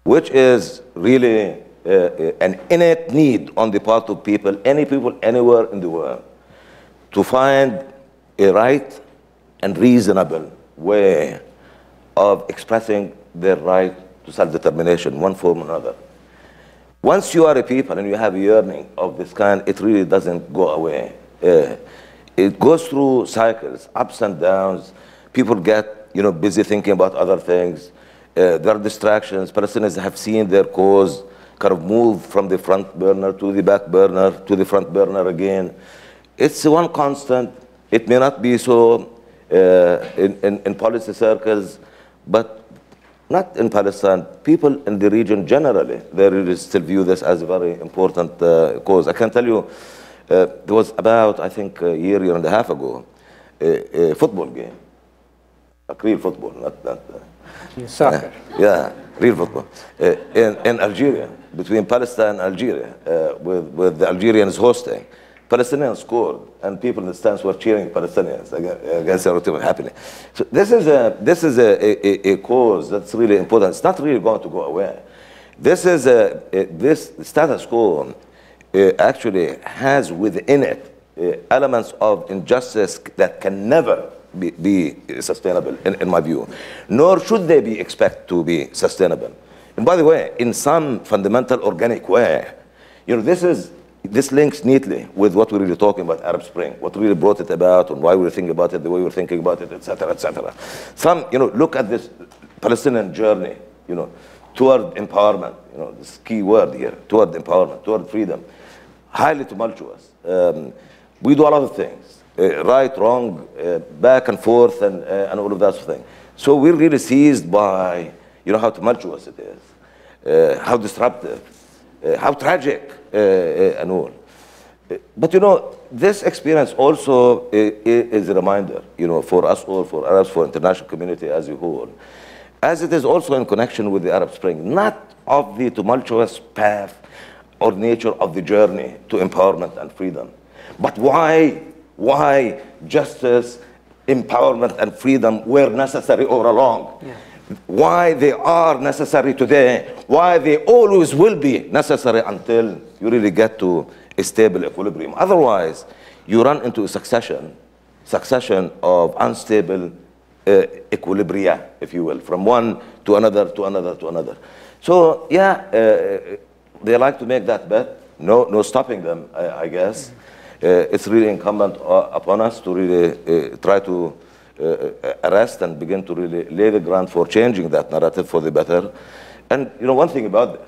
which is really an innate need on the part of people, any people anywhere in the world, to find a right and reasonable way of expressing their right to self-determination, one form or another. Once you are a people and you have a yearning of this kind, it really doesn't go away. It goes through cycles, ups and downs. People get busy thinking about other things. There are distractions. Palestinians have seen their cause kind of move from the front burner to the back burner to the front burner again. It's one constant. It may not be so in policy circles, but not in Palestine. People in the region generally, they really still view this as a very important cause. I can tell you, there was about, I think, a year and a half ago, a football game, like real football, not soccer. Yeah, real football, in Algeria, between Palestine and Algeria, with the Algerians hosting. Palestinians scored, and people in the stands were cheering Palestinians against their team happily. So this is a cause that's really important. It's not really going to go away. This status quo actually has within it elements of injustice that can never be sustainable, in my view. Nor should they be expected to be sustainable. And by the way, in some fundamental organic way, this links neatly with what we're really talking about, Arab Spring, what really brought it about, and why we're thinking about it, the way we're thinking about it, etc., etc. Look at this Palestinian journey, toward empowerment, this key word here, toward empowerment, toward freedom, highly tumultuous. We do a lot of things, right, wrong, back and forth, and all of that sort of thing. So we're really seized by, how tumultuous it is, how disruptive, how tragic, and all. But this experience also is a reminder, for us all, for Arabs, for international community as a whole, as it is also in connection with the Arab Spring, not of the tumultuous path or nature of the journey to empowerment and freedom, but why justice, empowerment, and freedom were necessary all along. Yeah. why they are necessary today, why they always will be necessary until you really get to a stable equilibrium. Otherwise, you run into a succession of unstable equilibria, if you will, from one to another, to another, to another. So, yeah, they like to make that bet. No stopping them, I guess. It's really incumbent upon us to really try to arrest and begin to really lay the ground for changing that narrative for the better. And you know, one thing about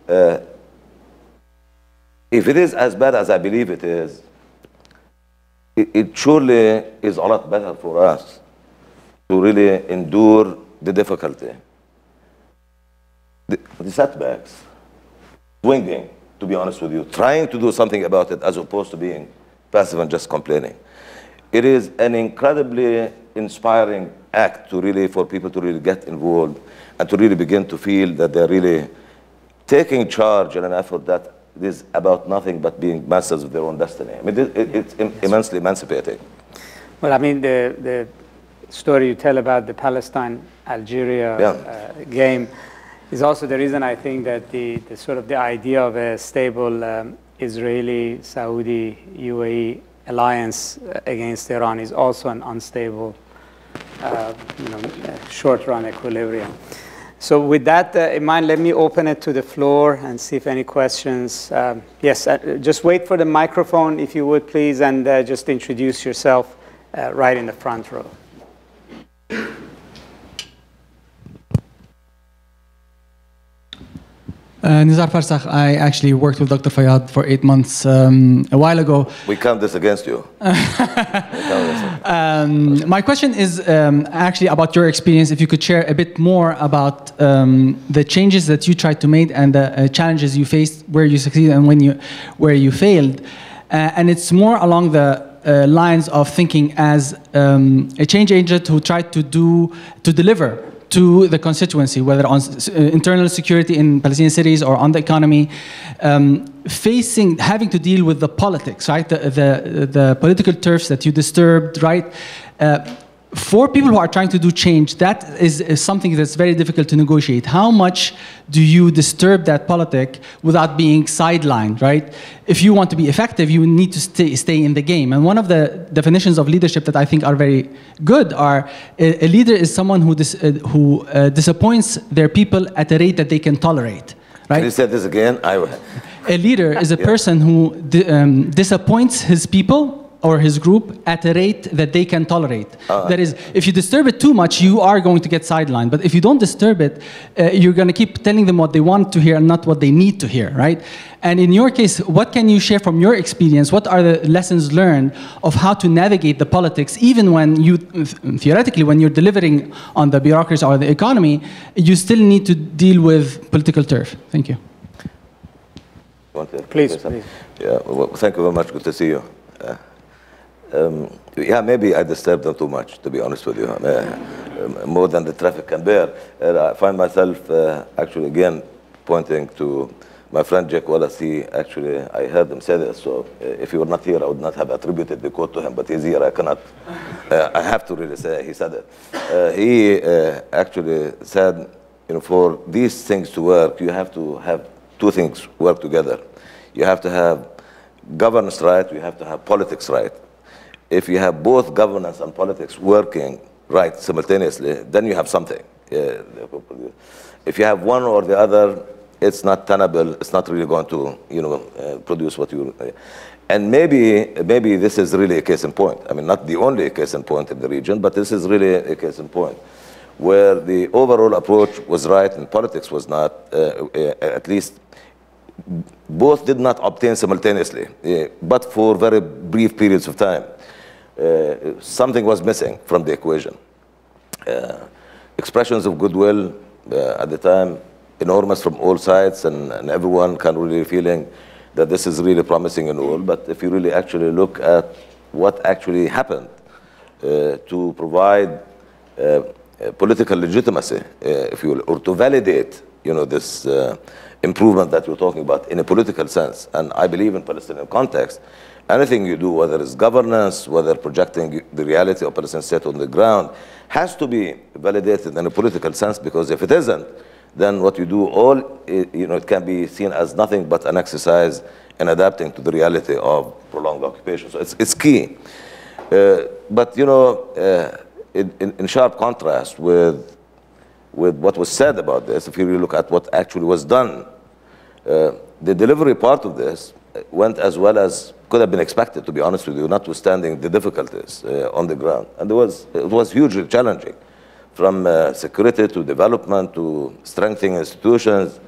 this, if it is as bad as I believe it is, it surely is a lot better for us to really endure the difficulty, the setbacks, swinging, to be honest with you, trying to do something about it as opposed to being passive and just complaining. It is an incredibly inspiring act to really, for people to really get involved and to really begin to feel that they're really taking charge in an effort that is about nothing but being masters of their own destiny. I mean, it's immensely emancipating. Well, I mean, the story you tell about the Palestine-Algeria game is also the reason I think that the sort of the idea of a stable Israeli, Saudi, UAE alliance against Iran is also an unstable, short-run equilibrium. So with that in mind, let me open it to the floor and see if any questions. Yes, just wait for the microphone, if you would, please, and just introduce yourself right in the front row. Nizar Farsakh, I actually worked with Dr. Fayyad for 8 months a while ago. We count this against you. My question is actually about your experience. If you could share a bit more about the changes that you tried to make and the challenges you faced, where you succeeded and where you failed. And it's more along the lines of thinking as a change agent who tried to deliver to the constituency, whether on internal security in Palestinian cities or on the economy, having to deal with the politics, right? The political turfs that you disturbed, right? For people who are trying to do change, that is something that's very difficult to negotiate. How much do you disturb that politic without being sidelined, right? If you want to be effective, you need to stay in the game. And one of the definitions of leadership that I think are very good are a leader is someone who disappoints their people at a rate that they can tolerate, right? Can you say this again? A leader is a person who disappoints his people or his group at a rate that they can tolerate. That is, if you disturb it too much, you are going to get sidelined. But if you don't disturb it, you're going to keep telling them what they want to hear and not what they need to hear, right? And in your case, what can you share from your experience? What are the lessons learned of how to navigate the politics, even when you, theoretically, when you're delivering on the bureaucracy or the economy, you still need to deal with political turf? Thank you. Please. Yeah, well, thank you very much. Good to see you. Yeah, maybe I disturb them too much, to be honest with you, more than the traffic can bear. I find myself actually, again, pointing to my friend Jack Wallace. Actually, I heard him say this, so if he were not here, I would not have attributed the quote to him, but he's here, I cannot. I have to really say he said it. He actually said, for these things to work, you have to have two things work together. You have to have governance right, you have to have politics right. If you have both governance and politics working right simultaneously, then you have something. If you have one or the other, it's not tenable. It's not really going to, produce what you. And maybe this is really a case in point. I mean, not the only case in point in the region, but this is really a case in point, where the overall approach was right and politics was not. At least, both did not obtain simultaneously, but for very brief periods of time. Something was missing from the equation. Expressions of goodwill at the time, enormous from all sides, and everyone can really feeling that this is really promising and all. But if you really actually look at what actually happened to provide political legitimacy, if you will, or to validate, this improvement that you're talking about in a political sense, and I believe in Palestinian context, Anything you do, whether it's governance, whether projecting the reality of Palestinian state on the ground, has to be validated in a political sense, because if it isn't, then what you do it can be seen as nothing but an exercise in adapting to the reality of prolonged occupation. So it's key. But in sharp contrast with what was said about this, if you really look at what actually was done, the delivery part of this went as well as could have been expected, to be honest with you, notwithstanding the difficulties on the ground. And it was hugely challenging, from security to development to strengthening institutions,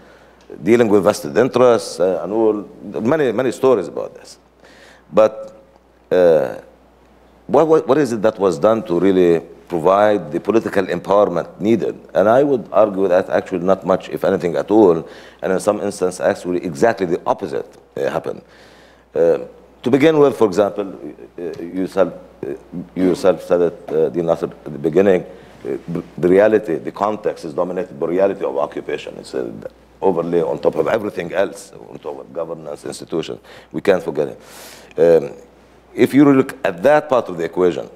dealing with vested interests, and all, many stories about this. But what is it that was done to really provide the political empowerment needed? And I would argue that actually not much, if anything at all, and in some instances actually exactly the opposite happened. To begin with, for example, you yourself said it, Nasr, at the beginning, the reality, the context is dominated by reality of occupation. It's an overlay on top of everything else, on top of governance, institutions. We can't forget it. If you look at that part of the equation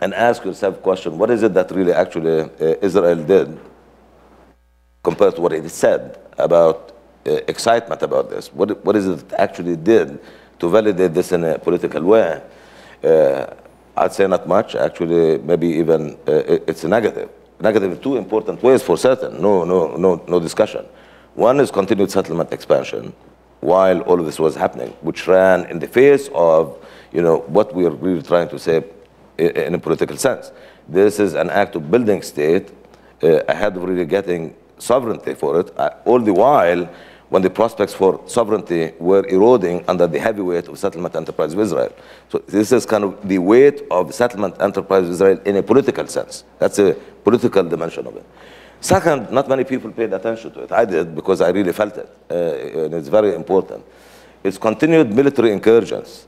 and ask yourself the question, what is it that really actually Israel did compared to what it said about excitement about this? What is it that actually did to validate this in a political way? I'd say not much. Actually, maybe even it's a negative. Negative in two important ways for certain. No discussion. One is continued settlement expansion while all of this was happening, which ran in the face of what we are really trying to say in a political sense. This is an act of building state ahead of really getting sovereignty for it, all the while when the prospects for sovereignty were eroding under the heavy weight of settlement enterprise of Israel. So this is kind of the weight of the settlement enterprise of Israel in a political sense. That's a political dimension of it. Second, not many people paid attention to it. I did, because I really felt it, and it's very important. It's continued military incursions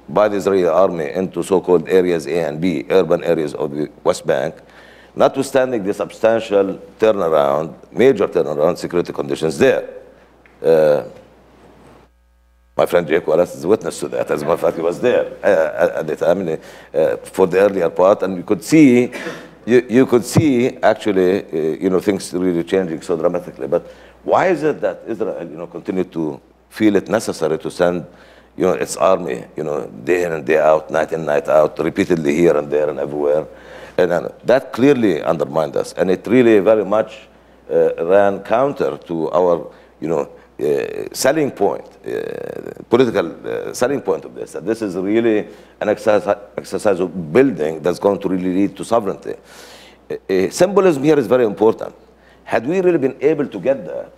by the Israeli army into so-called areas A and B, urban areas of the West Bank, notwithstanding the substantial turnaround, major turnaround security conditions there. My friend Jake Wallace is a witness to that. As a matter of fact, he was there at the time for the earlier part, and you could see actually things really changing so dramatically. But why is it that Israel continued to feel it necessary to send its army day in and day out, night in, night out, repeatedly here and there and everywhere? And that clearly undermined us, and it really very much ran counter to our, selling point, political selling point of this. That this is really an exercise of building that's going to really lead to sovereignty. Symbolism here is very important. Had we really been able to get that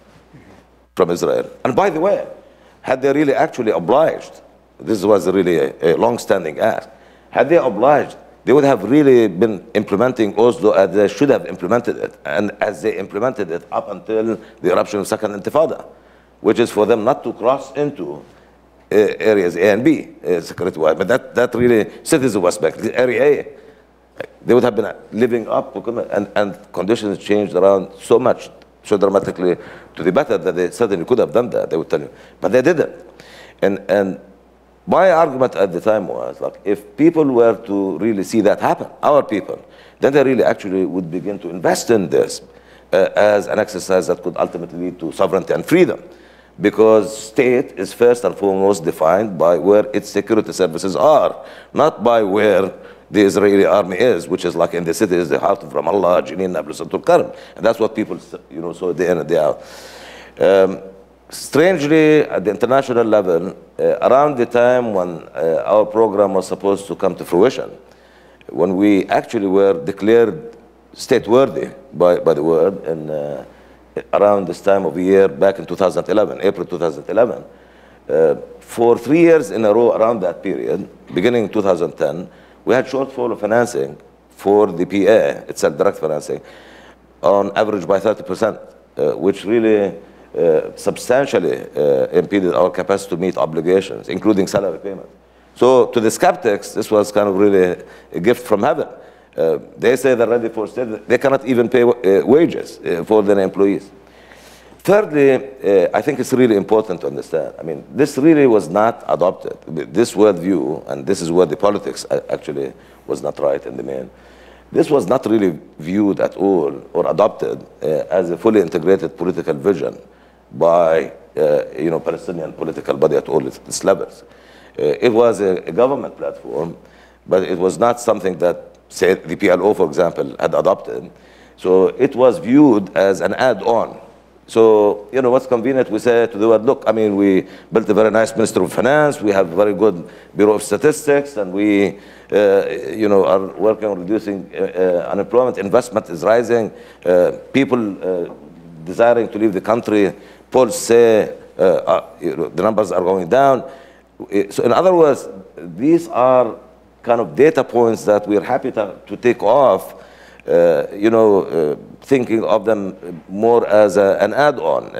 from Israel, and by the way, had they really actually obliged, this was really a long-standing ask, had they obliged, they would have really been implementing Oslo as they should have implemented it, and as they implemented it up until the eruption of Second Intifada, which is for them not to cross into areas A and B, security-wise. But that really, cities of West Bank, area A, they would have been living up, and conditions changed around so much, so dramatically to the better, that they certainly could have done that, they would tell you. But they didn't. And my argument at the time was, like, if people were to really see that happen, our people, then they really actually would begin to invest in this as an exercise that could ultimately lead to sovereignty and freedom. Because state is first and foremost defined by where its security services are, not by where the Israeli army is, which is like in the city, is the heart of Ramallah, Jenin, Nablus, and Tulkarm. And that's what people saw day in and day out. Strangely, at the international level, around the time when our program was supposed to come to fruition, when we actually were declared state-worthy by the world, and around this time of the year, back in 2011, April 2011, for 3 years in a row around that period, beginning in 2010, we had shortfall of financing for the PA, itself direct financing, on average by 30%, which really substantially impeded our capacity to meet obligations, including salary payment. So to the skeptics, this was kind of really a gift from heaven. They say they're ready for state. They cannot even pay wages for their employees. Thirdly, I think it's really important to understand. I mean, this really was not adopted. This worldview, and this is where the politics actually was not right in the main. This was not really viewed at all or adopted as a fully integrated political vision by Palestinian political body at all its levels. It was a government platform, but it was not something that, say, the PLO, for example, had adopted. So it was viewed as an add-on. So, what's convenient, we say to the world, look, I mean, we built a very nice Minister of Finance, we have a very good Bureau of Statistics, and we, are working on reducing unemployment, investment is rising, people desiring to leave the country, polls say the numbers are going down. So in other words, these are kind of data points that we're happy to take off, thinking of them more as an add-on.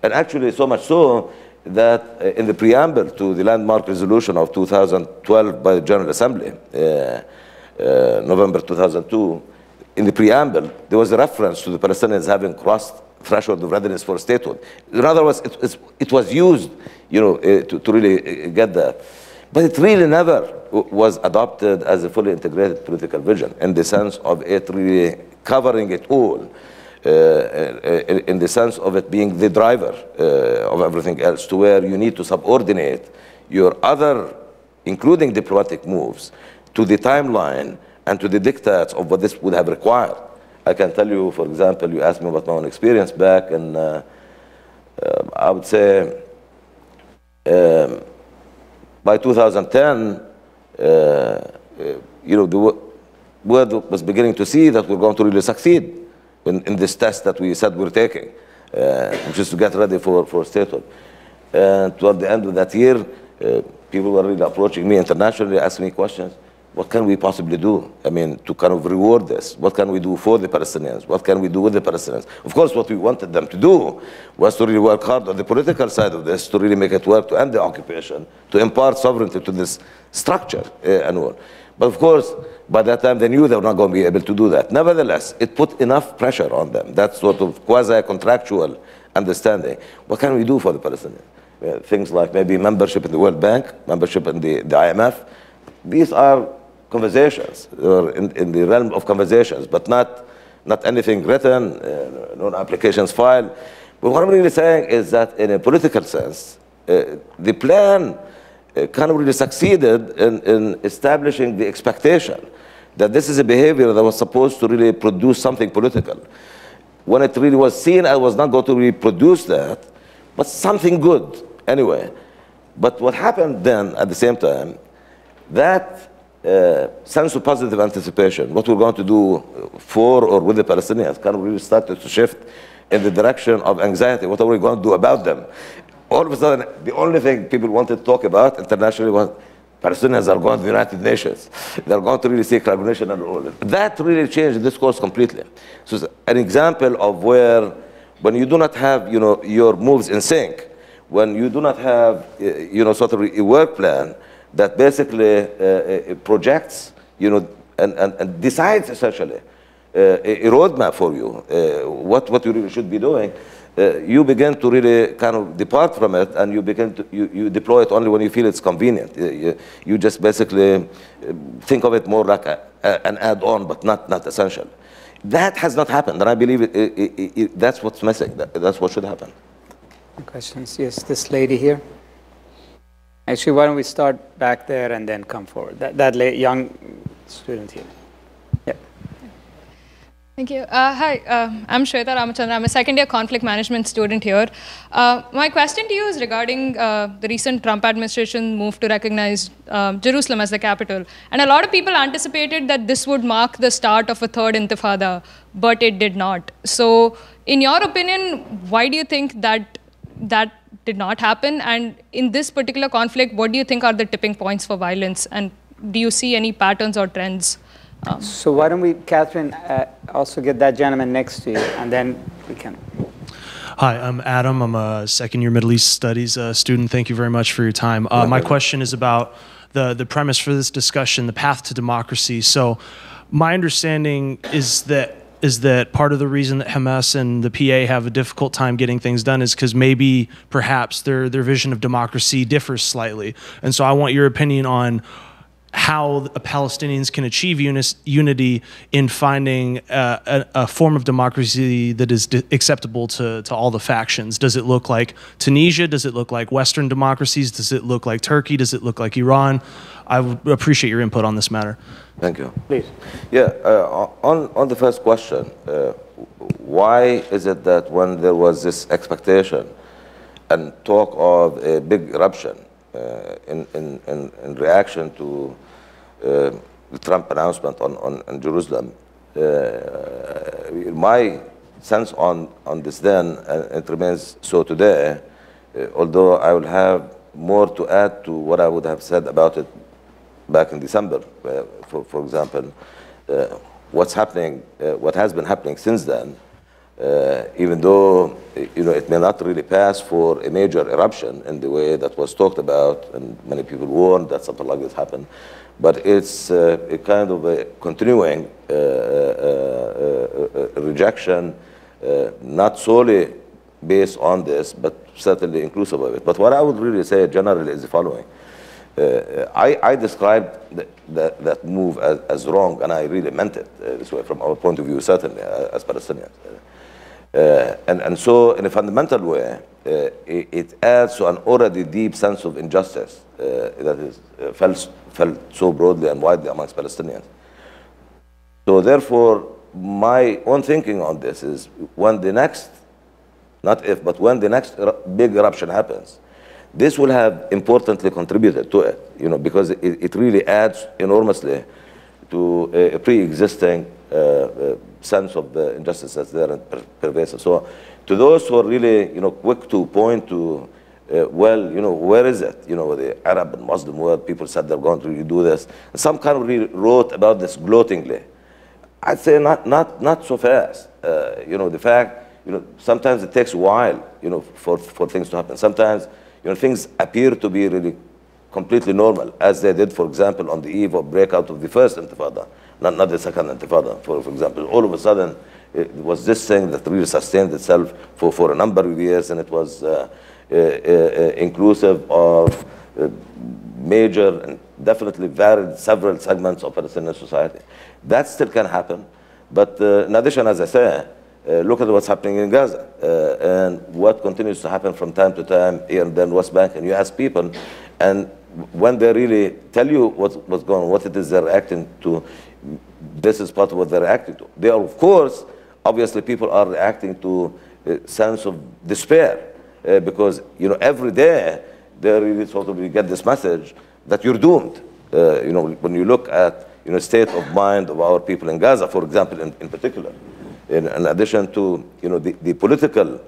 And actually so much so that in the preamble to the landmark resolution of 2012 by the General Assembly, November 2002, in the preamble, there was a reference to the Palestinians having crossed threshold of readiness for statehood. In other words, it was used, to really get that. But it really never was adopted as a fully integrated political vision in the sense of it really covering it all, in the sense of it being the driver of everything else, to where you need to subordinate your other, including diplomatic moves, to the timeline and to the diktats of what this would have required. I can tell you, for example, you asked me about my own experience back in, I would say, by 2010, the world was beginning to see that we're going to really succeed in this test that we said we're taking, which is to get ready for statehood. And toward the end of that year, people were really approaching me internationally, asking me questions. What can we possibly do? I mean, to kind of reward this. What can we do for the Palestinians? What can we do with the Palestinians? Of course, what we wanted them to do was to really work hard on the political side of this, to really make it work, to end the occupation, to impart sovereignty to this structure and all. But of course, by that time, they knew they were not going to be able to do that. Nevertheless, it put enough pressure on them, that sort of quasi-contractual understanding. What can we do for the Palestinians? Things like maybe membership in the World Bank, membership in the IMF. These are conversations, or in the realm of conversations, but not anything written, no applications filed. But what I'm really saying is that in a political sense, the plan kind of really succeeded in establishing the expectation that this is a behavior that was supposed to really produce something political. When it really was seen, I was not going to really produce that, but something good anyway. But what happened then at the same time, that sense of positive anticipation, what we're going to do for or with the Palestinians, kind of really started to shift in the direction of anxiety. What are we going to do about them? All of a sudden, the only thing people wanted to talk about internationally was Palestinians are going to the United Nations. They're going to really seek recognition and all. That really changed the discourse completely. So it's an example of where, when you do not have, your moves in sync, when you do not have, sort of a work plan that basically projects, and decides essentially a roadmap for you, what you really should be doing, you begin to really kind of depart from it, and you begin to you deploy it only when you feel it's convenient. You just basically think of it more like an add-on, but not essential. That has not happened, and I believe that's what's missing. That's what should happen. Questions? Yes, this lady here. Actually, why don't we start back there and then come forward? That young student here. Yeah. Thank you. Hi, I'm Shweta Ramachandra. I'm a second-year conflict management student here. My question to you is regarding the recent Trump administration move to recognize Jerusalem as the capital. And a lot of people anticipated that this would mark the start of a third intifada, but it did not. So, in your opinion, why do you think that did not happen? And in this particular conflict, what do you think are the tipping points for violence? And do you see any patterns or trends? So why don't we, Catherine, also get that gentleman next to you, and then we can. Hi, I'm Adam. I'm a second-year Middle East Studies student. Thank you very much for your time. My question is about the premise for this discussion, the path to democracy. So my understanding is that is that part of the reason that Hamas and the PA have a difficult time getting things done is because maybe, perhaps, their vision of democracy differs slightly. And so I want your opinion on how Palestinians can achieve unity in finding a form of democracy that is acceptable to all the factions. Does it look like Tunisia? Does it look like Western democracies? Does it look like Turkey? Does it look like Iran? I would appreciate your input on this matter. Thank you. Please. Yeah, on the first question, why is it that when there was this expectation and talk of a big eruption in reaction to the Trump announcement on Jerusalem, my sense on this then, and it remains so today, although I will have more to add to what I would have said about it back in December, for example, what's happening, what has been happening since then, even though it may not really pass for a major eruption in the way that was talked about, and many people warned that something like this happened, but it's a kind of a continuing rejection, not solely based on this, but certainly inclusive of it. But what I would really say generally is the following. I described that move as wrong, and I really meant it this way from our point of view, certainly, as Palestinians. And so, in a fundamental way, it adds to an already deep sense of injustice that is felt so broadly and widely amongst Palestinians. So therefore, my own thinking on this is when the next, not if, but when the next big eruption happens, this will have importantly contributed to it, because it really adds enormously to a pre-existing sense of the injustice that's there and pervasive. So to those who are really, quick to point to, well, where is it? The Arab and Muslim world, people said they're going to really do this. And some kind of really wrote about this gloatingly. I'd say not so fast. The fact, sometimes it takes a while, for things to happen. Sometimes, things appear to be really completely normal, as they did, for example, on the eve of breakout of the first intifada, not the second intifada, for example. All of a sudden, it was this thing that really sustained itself for a number of years, and it was inclusive of major and definitely varied several segments of Palestinian society. That still can happen, but in addition, as I say, look at what's happening in Gaza and what continues to happen from time to time here and then West Bank. And you ask people, and when they really tell you what's going on, what it is they're reacting to, this is part of what they're reacting to. They are, of course, obviously people are reacting to a sense of despair because, every day they really sort of get this message that you're doomed. When you look at, state of mind of our people in Gaza, for example, in particular, in addition to the political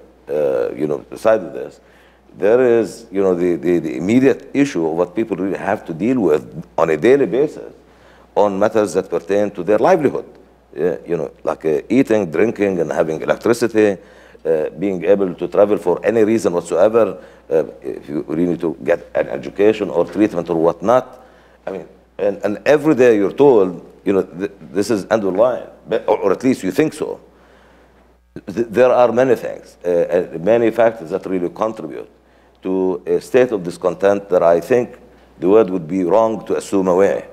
side of this, there is the immediate issue of what people really have to deal with on a daily basis on matters that pertain to their livelihood. Like eating, drinking, and having electricity, being able to travel for any reason whatsoever, if you really need to get an education or treatment or whatnot. I mean, and every day you're told, this is end of line, or at least you think so. There are many things, many factors that really contribute to a state of discontent that I think the word would be wrong to assume away.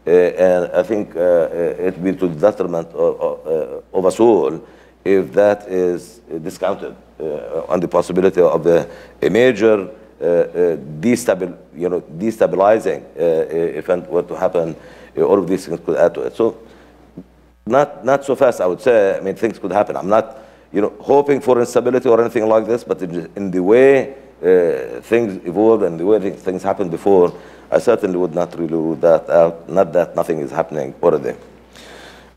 And I think it will be to the detriment of us all if that is discounted on the possibility of a major destabilizing event were to happen. All of these things could add to it. So not so fast, I would say. I mean, things could happen. I'm not hoping for instability or anything like this, but in the way things evolved and the way things happened before, I certainly would not really rule that out. Not that nothing is happening already.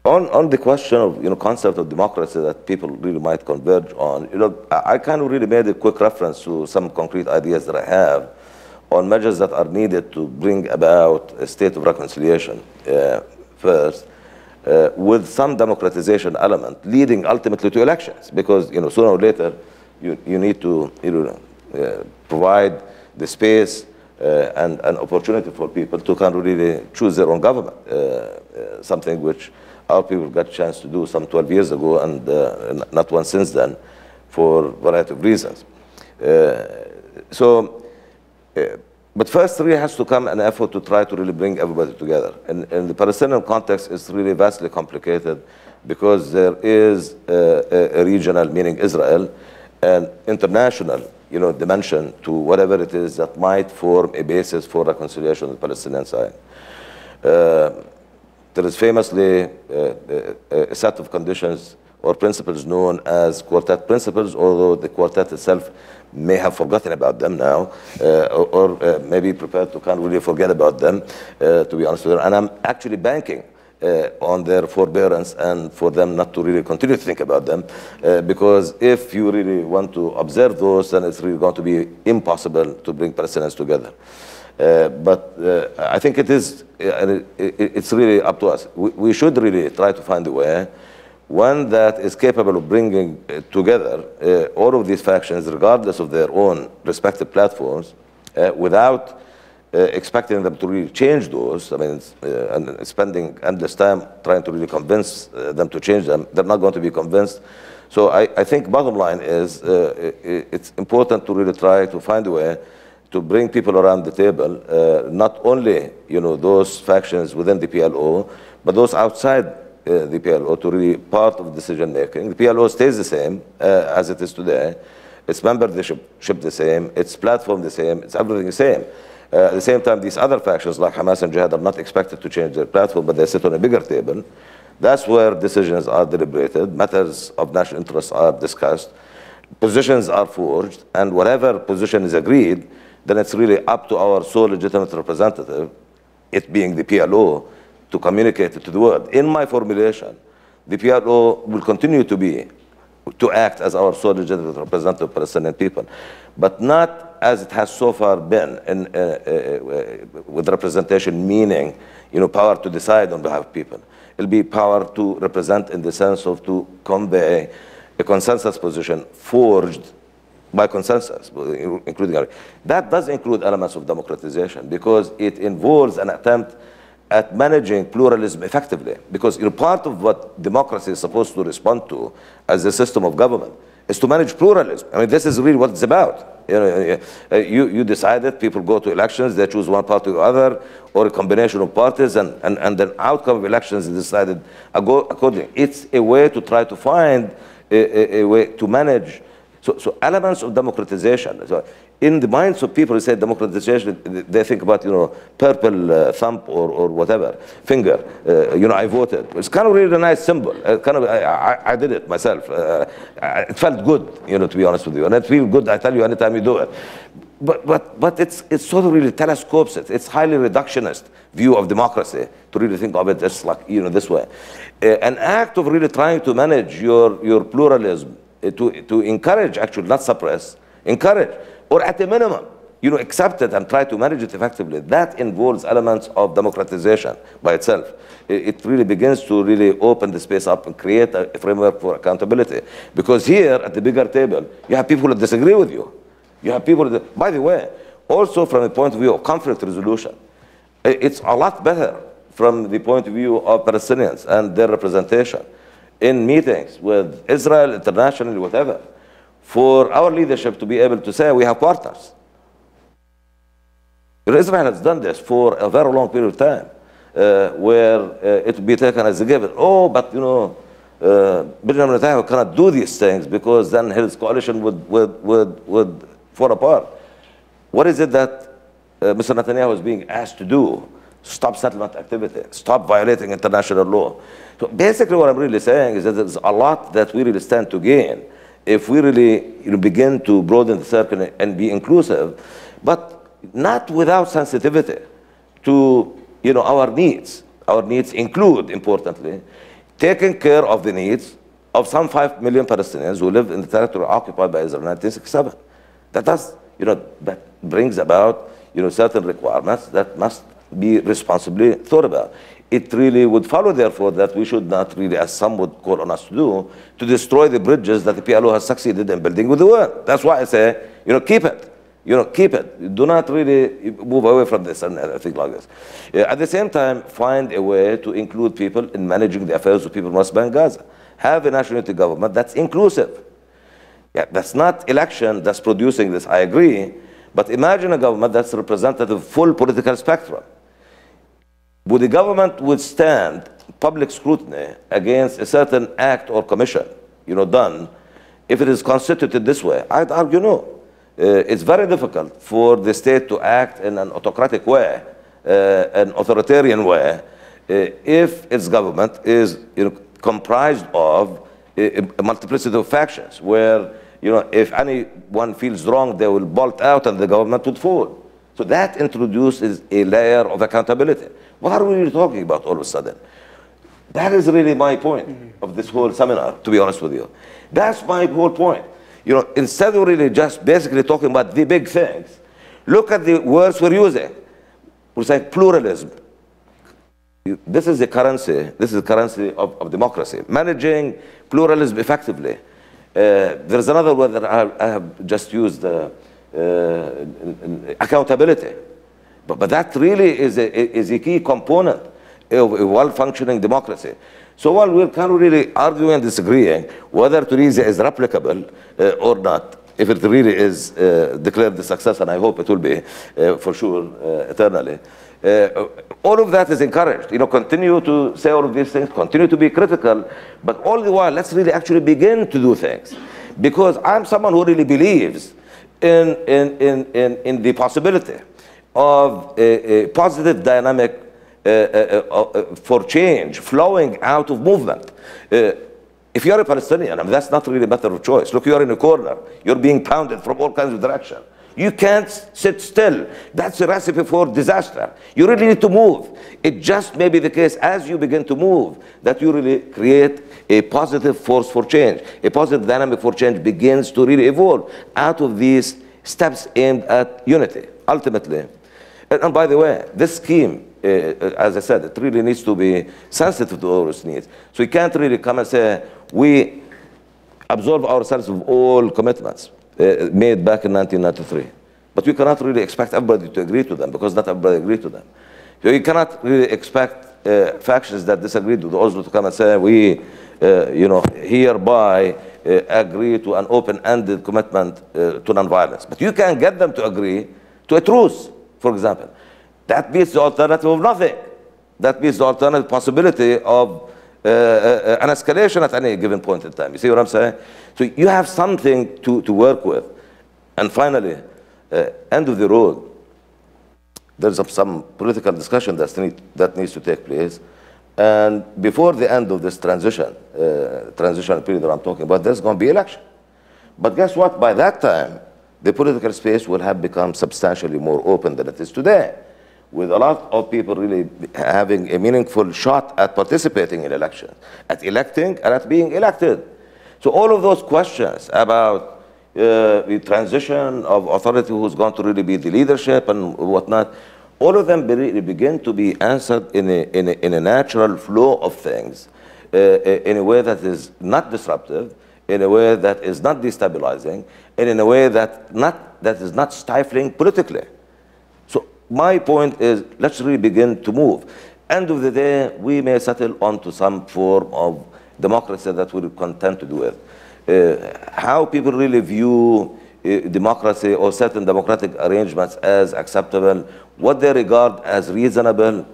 On the question of concept of democracy that people really might converge on, I kind of really made a quick reference to some concrete ideas that I have on measures that are needed to bring about a state of reconciliation first, with some democratization element leading ultimately to elections, because sooner or later you need to provide the space and an opportunity for people to kind of really choose their own government, something which our people got a chance to do some 12 years ago and not once since then for a variety of reasons. But first really has to come an effort to try to really bring everybody together. And the Palestinian context is really vastly complicated because there is a regional, meaning Israel, an international, dimension to whatever it is that might form a basis for reconciliation on the Palestinian side. There is famously a set of conditions or principles known as quartet principles, although the quartet itself may have forgotten about them now, or maybe prepared to kind of really forget about them, to be honest with you. And I'm actually banking on their forbearance and for them not to really continue to think about them, because if you really want to observe those, then it's really going to be impossible to bring Palestinians together. But I think it's really up to us. We should really try to find a way, one that is capable of bringing together all of these factions, regardless of their own respective platforms, without expecting them to really change those. I mean, and spending endless time trying to really convince them to change them. They're not going to be convinced. So I think bottom line is it's important to really try to find a way to bring people around the table, not only those factions within the PLO, but those outside the PLO to really part of decision making. The PLO stays the same as it is today. Its membership the same, its platform the same, it's everything the same. At the same time, these other factions like Hamas and Jihad are not expected to change their platform, but they sit on a bigger table. That's where decisions are deliberated, matters of national interest are discussed, positions are forged, and whatever position is agreed, then it's really up to our sole legitimate representative, it being the PLO, to communicate it to the world. In my formulation, the PLO will continue to act as our sole legitimate representative of Palestinian people, but not as it has so far been with representation, meaning power to decide on behalf of people. It'll be power to represent in the sense of to convey a consensus position forged by consensus, including that does include elements of democratization, because it involves an attempt at managing pluralism effectively. Because part of what democracy is supposed to respond to as a system of government is to manage pluralism. I mean, this is really what it's about. You decided, people go to elections, they choose one party or the other, or a combination of parties, and the outcome of elections is decided accordingly. It's a way to try to find a way to manage. So elements of democratization. So in the minds of people who say democratization, they think about purple thumb or whatever finger. I voted. It's kind of really a nice symbol. I did it myself. It felt good, to be honest with you, and it feels good. I tell you, anytime you do it. But it's sort of really telescopes it. It's highly reductionist view of democracy to really think of it as like this way. An act of really trying to manage your pluralism. To encourage, actually, not suppress, encourage, or at a minimum, accept it and try to manage it effectively. That involves elements of democratization by itself. It really begins to really open the space up and create a framework for accountability. Because here, at the bigger table, you have people that disagree with you. You have people that, by the way, also from the point of view of conflict resolution, it's a lot better from the point of view of Palestinians and their representation in meetings with Israel, internationally, whatever, for our leadership to be able to say we have partners. Israel has done this for a very long period of time, where it would be taken as a given. Oh, but Benjamin Netanyahu cannot do these things because then his coalition would fall apart. What is it that Mr. Netanyahu is being asked to do? Stop settlement activity, stop violating international law. So basically what I'm really saying is that there's a lot that we really stand to gain if we really begin to broaden the circle and be inclusive, but not without sensitivity to our needs. Our needs include, importantly, taking care of the needs of some 5 million Palestinians who live in the territory occupied by Israel in 1967. That brings about certain requirements that must be responsibly thought about. It really would follow, therefore, that we should not really, as some would call on us to do, to destroy the bridges that the PLO has succeeded in building with the world. That's why I say, keep it. keep it. Do not really move away from this and things like this. At the same time, find a way to include people in managing the affairs of people must be in Gaza. Have a national unity government that's inclusive. Yeah, that's not election that's producing this, I agree, but imagine a government that's representative of full political spectrum. Would the government withstand public scrutiny against a certain act or commission, done, if it is constituted this way? I'd argue no. It's very difficult for the state to act in an autocratic way, an authoritarian way, if its government is comprised of a multiplicity of factions, where if anyone feels wrong, they will bolt out and the government would fall. So that introduces a layer of accountability. What are we really talking about all of a sudden? That is really my point of this whole seminar, to be honest with you. That's my whole point. Instead of really just basically talking about the big things, look at the words we're using. We're saying pluralism. This is the currency. This is the currency of democracy. Managing pluralism effectively. There's another word that I have just used, accountability. But that really is a key component of a well-functioning democracy. So while we're kind of really arguing and disagreeing whether Tunisia is replicable or not, if it really is declared a success, and I hope it will be for sure eternally, all of that is encouraged. Continue to say all of these things, continue to be critical, but all the while, let's really actually begin to do things. Because I'm someone who really believes in the possibility of a positive dynamic for change flowing out of movement. If you're a Palestinian, that's not really a matter of choice. Look, you're in a corner. You're being pounded from all kinds of directions. You can't sit still. That's a recipe for disaster. You really need to move. It just may be the case as you begin to move that you really create a positive force for change. A positive dynamic for change begins to really evolve out of these steps aimed at unity, ultimately. And by the way, this scheme, as I said, it really needs to be sensitive to all its needs. So you can't really come and say, we absolve ourselves of all commitments made back in 1993. But we cannot really expect everybody to agree to them, because not everybody agreed to them. So you cannot really expect factions that disagreed with Oslo to come and say, we hereby agree to an open-ended commitment to nonviolence. But you can get them to agree to a truce, for example. That beats the alternative of nothing. That beats the alternative possibility of an escalation at any given point in time. You see what I'm saying? So you have something to work with. And finally, end of the road, there's some political discussion that needs to take place. And before the end of this transition period that I'm talking about, there's going to be election. But guess what? By that time, the political space will have become substantially more open than it is today, with a lot of people really having a meaningful shot at participating in elections, at electing and at being elected. So all of those questions about the transition of authority, who's going to really be the leadership and whatnot, all of them begin to be answered in a natural flow of things, in a way that is not disruptive, in a way that is not destabilizing, and in a way that is not stifling politically. So my point is, let's really begin to move. End of the day, we may settle onto some form of democracy that we're content to do it. How people really view democracy or certain democratic arrangements as acceptable, what they regard as reasonable,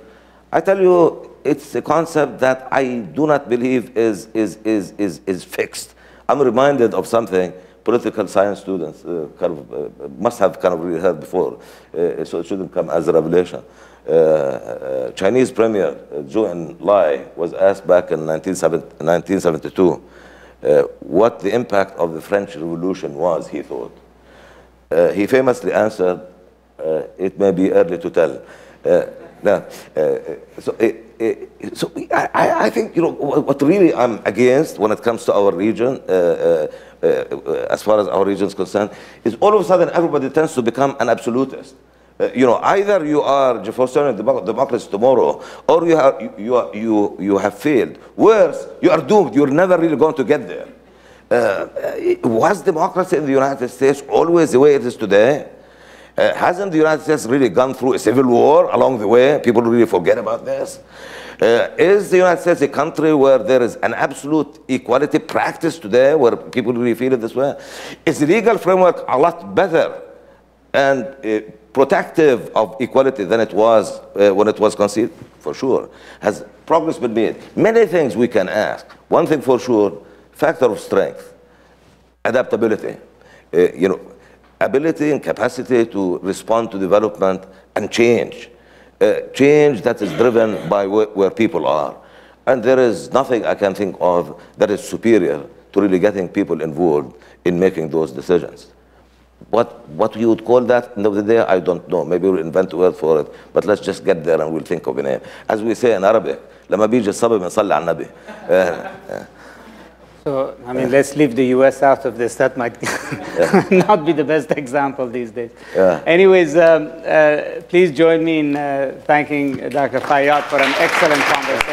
I tell you, it's a concept that I do not believe is fixed. I'm reminded of something political science students must have really heard before, so it shouldn't come as a revelation. Chinese Premier Zhou Enlai was asked back in 1972 what the impact of the French Revolution was, he thought. He famously answered, it may be early to tell. So I think, what really I'm against when it comes to our region, as far as our region is concerned, is all of a sudden everybody tends to become an absolutist. Either you are Jeffersonian democracy tomorrow, or you have failed. Worse, you are doomed. You're never really going to get there. Was democracy in the United States always the way it is today? Hasn't the United States really gone through a civil war along the way? People really forget about this. Is the United States a country where there is an absolute equality practice today, where people really feel it this way? Is the legal framework a lot better and protective of equality than it was when it was conceived? For sure. Has progress been made? Many things we can ask. One thing for sure, factor of strength, adaptability, ability and capacity to respond to development and change. Change that is driven by where people are. And there is nothing I can think of that is superior to really getting people involved in making those decisions. What you would call that, at the end of the day, I don't know. Maybe we'll invent a word for it, but let's just get there and we'll think of a name. As we say in Arabic, لما بيجي الصبي بنصلي على النبي. So, I mean, let's leave the US out of this. That might not be the best example these days. Yeah. Anyways, please join me in thanking Dr. Fayyad for an excellent conversation.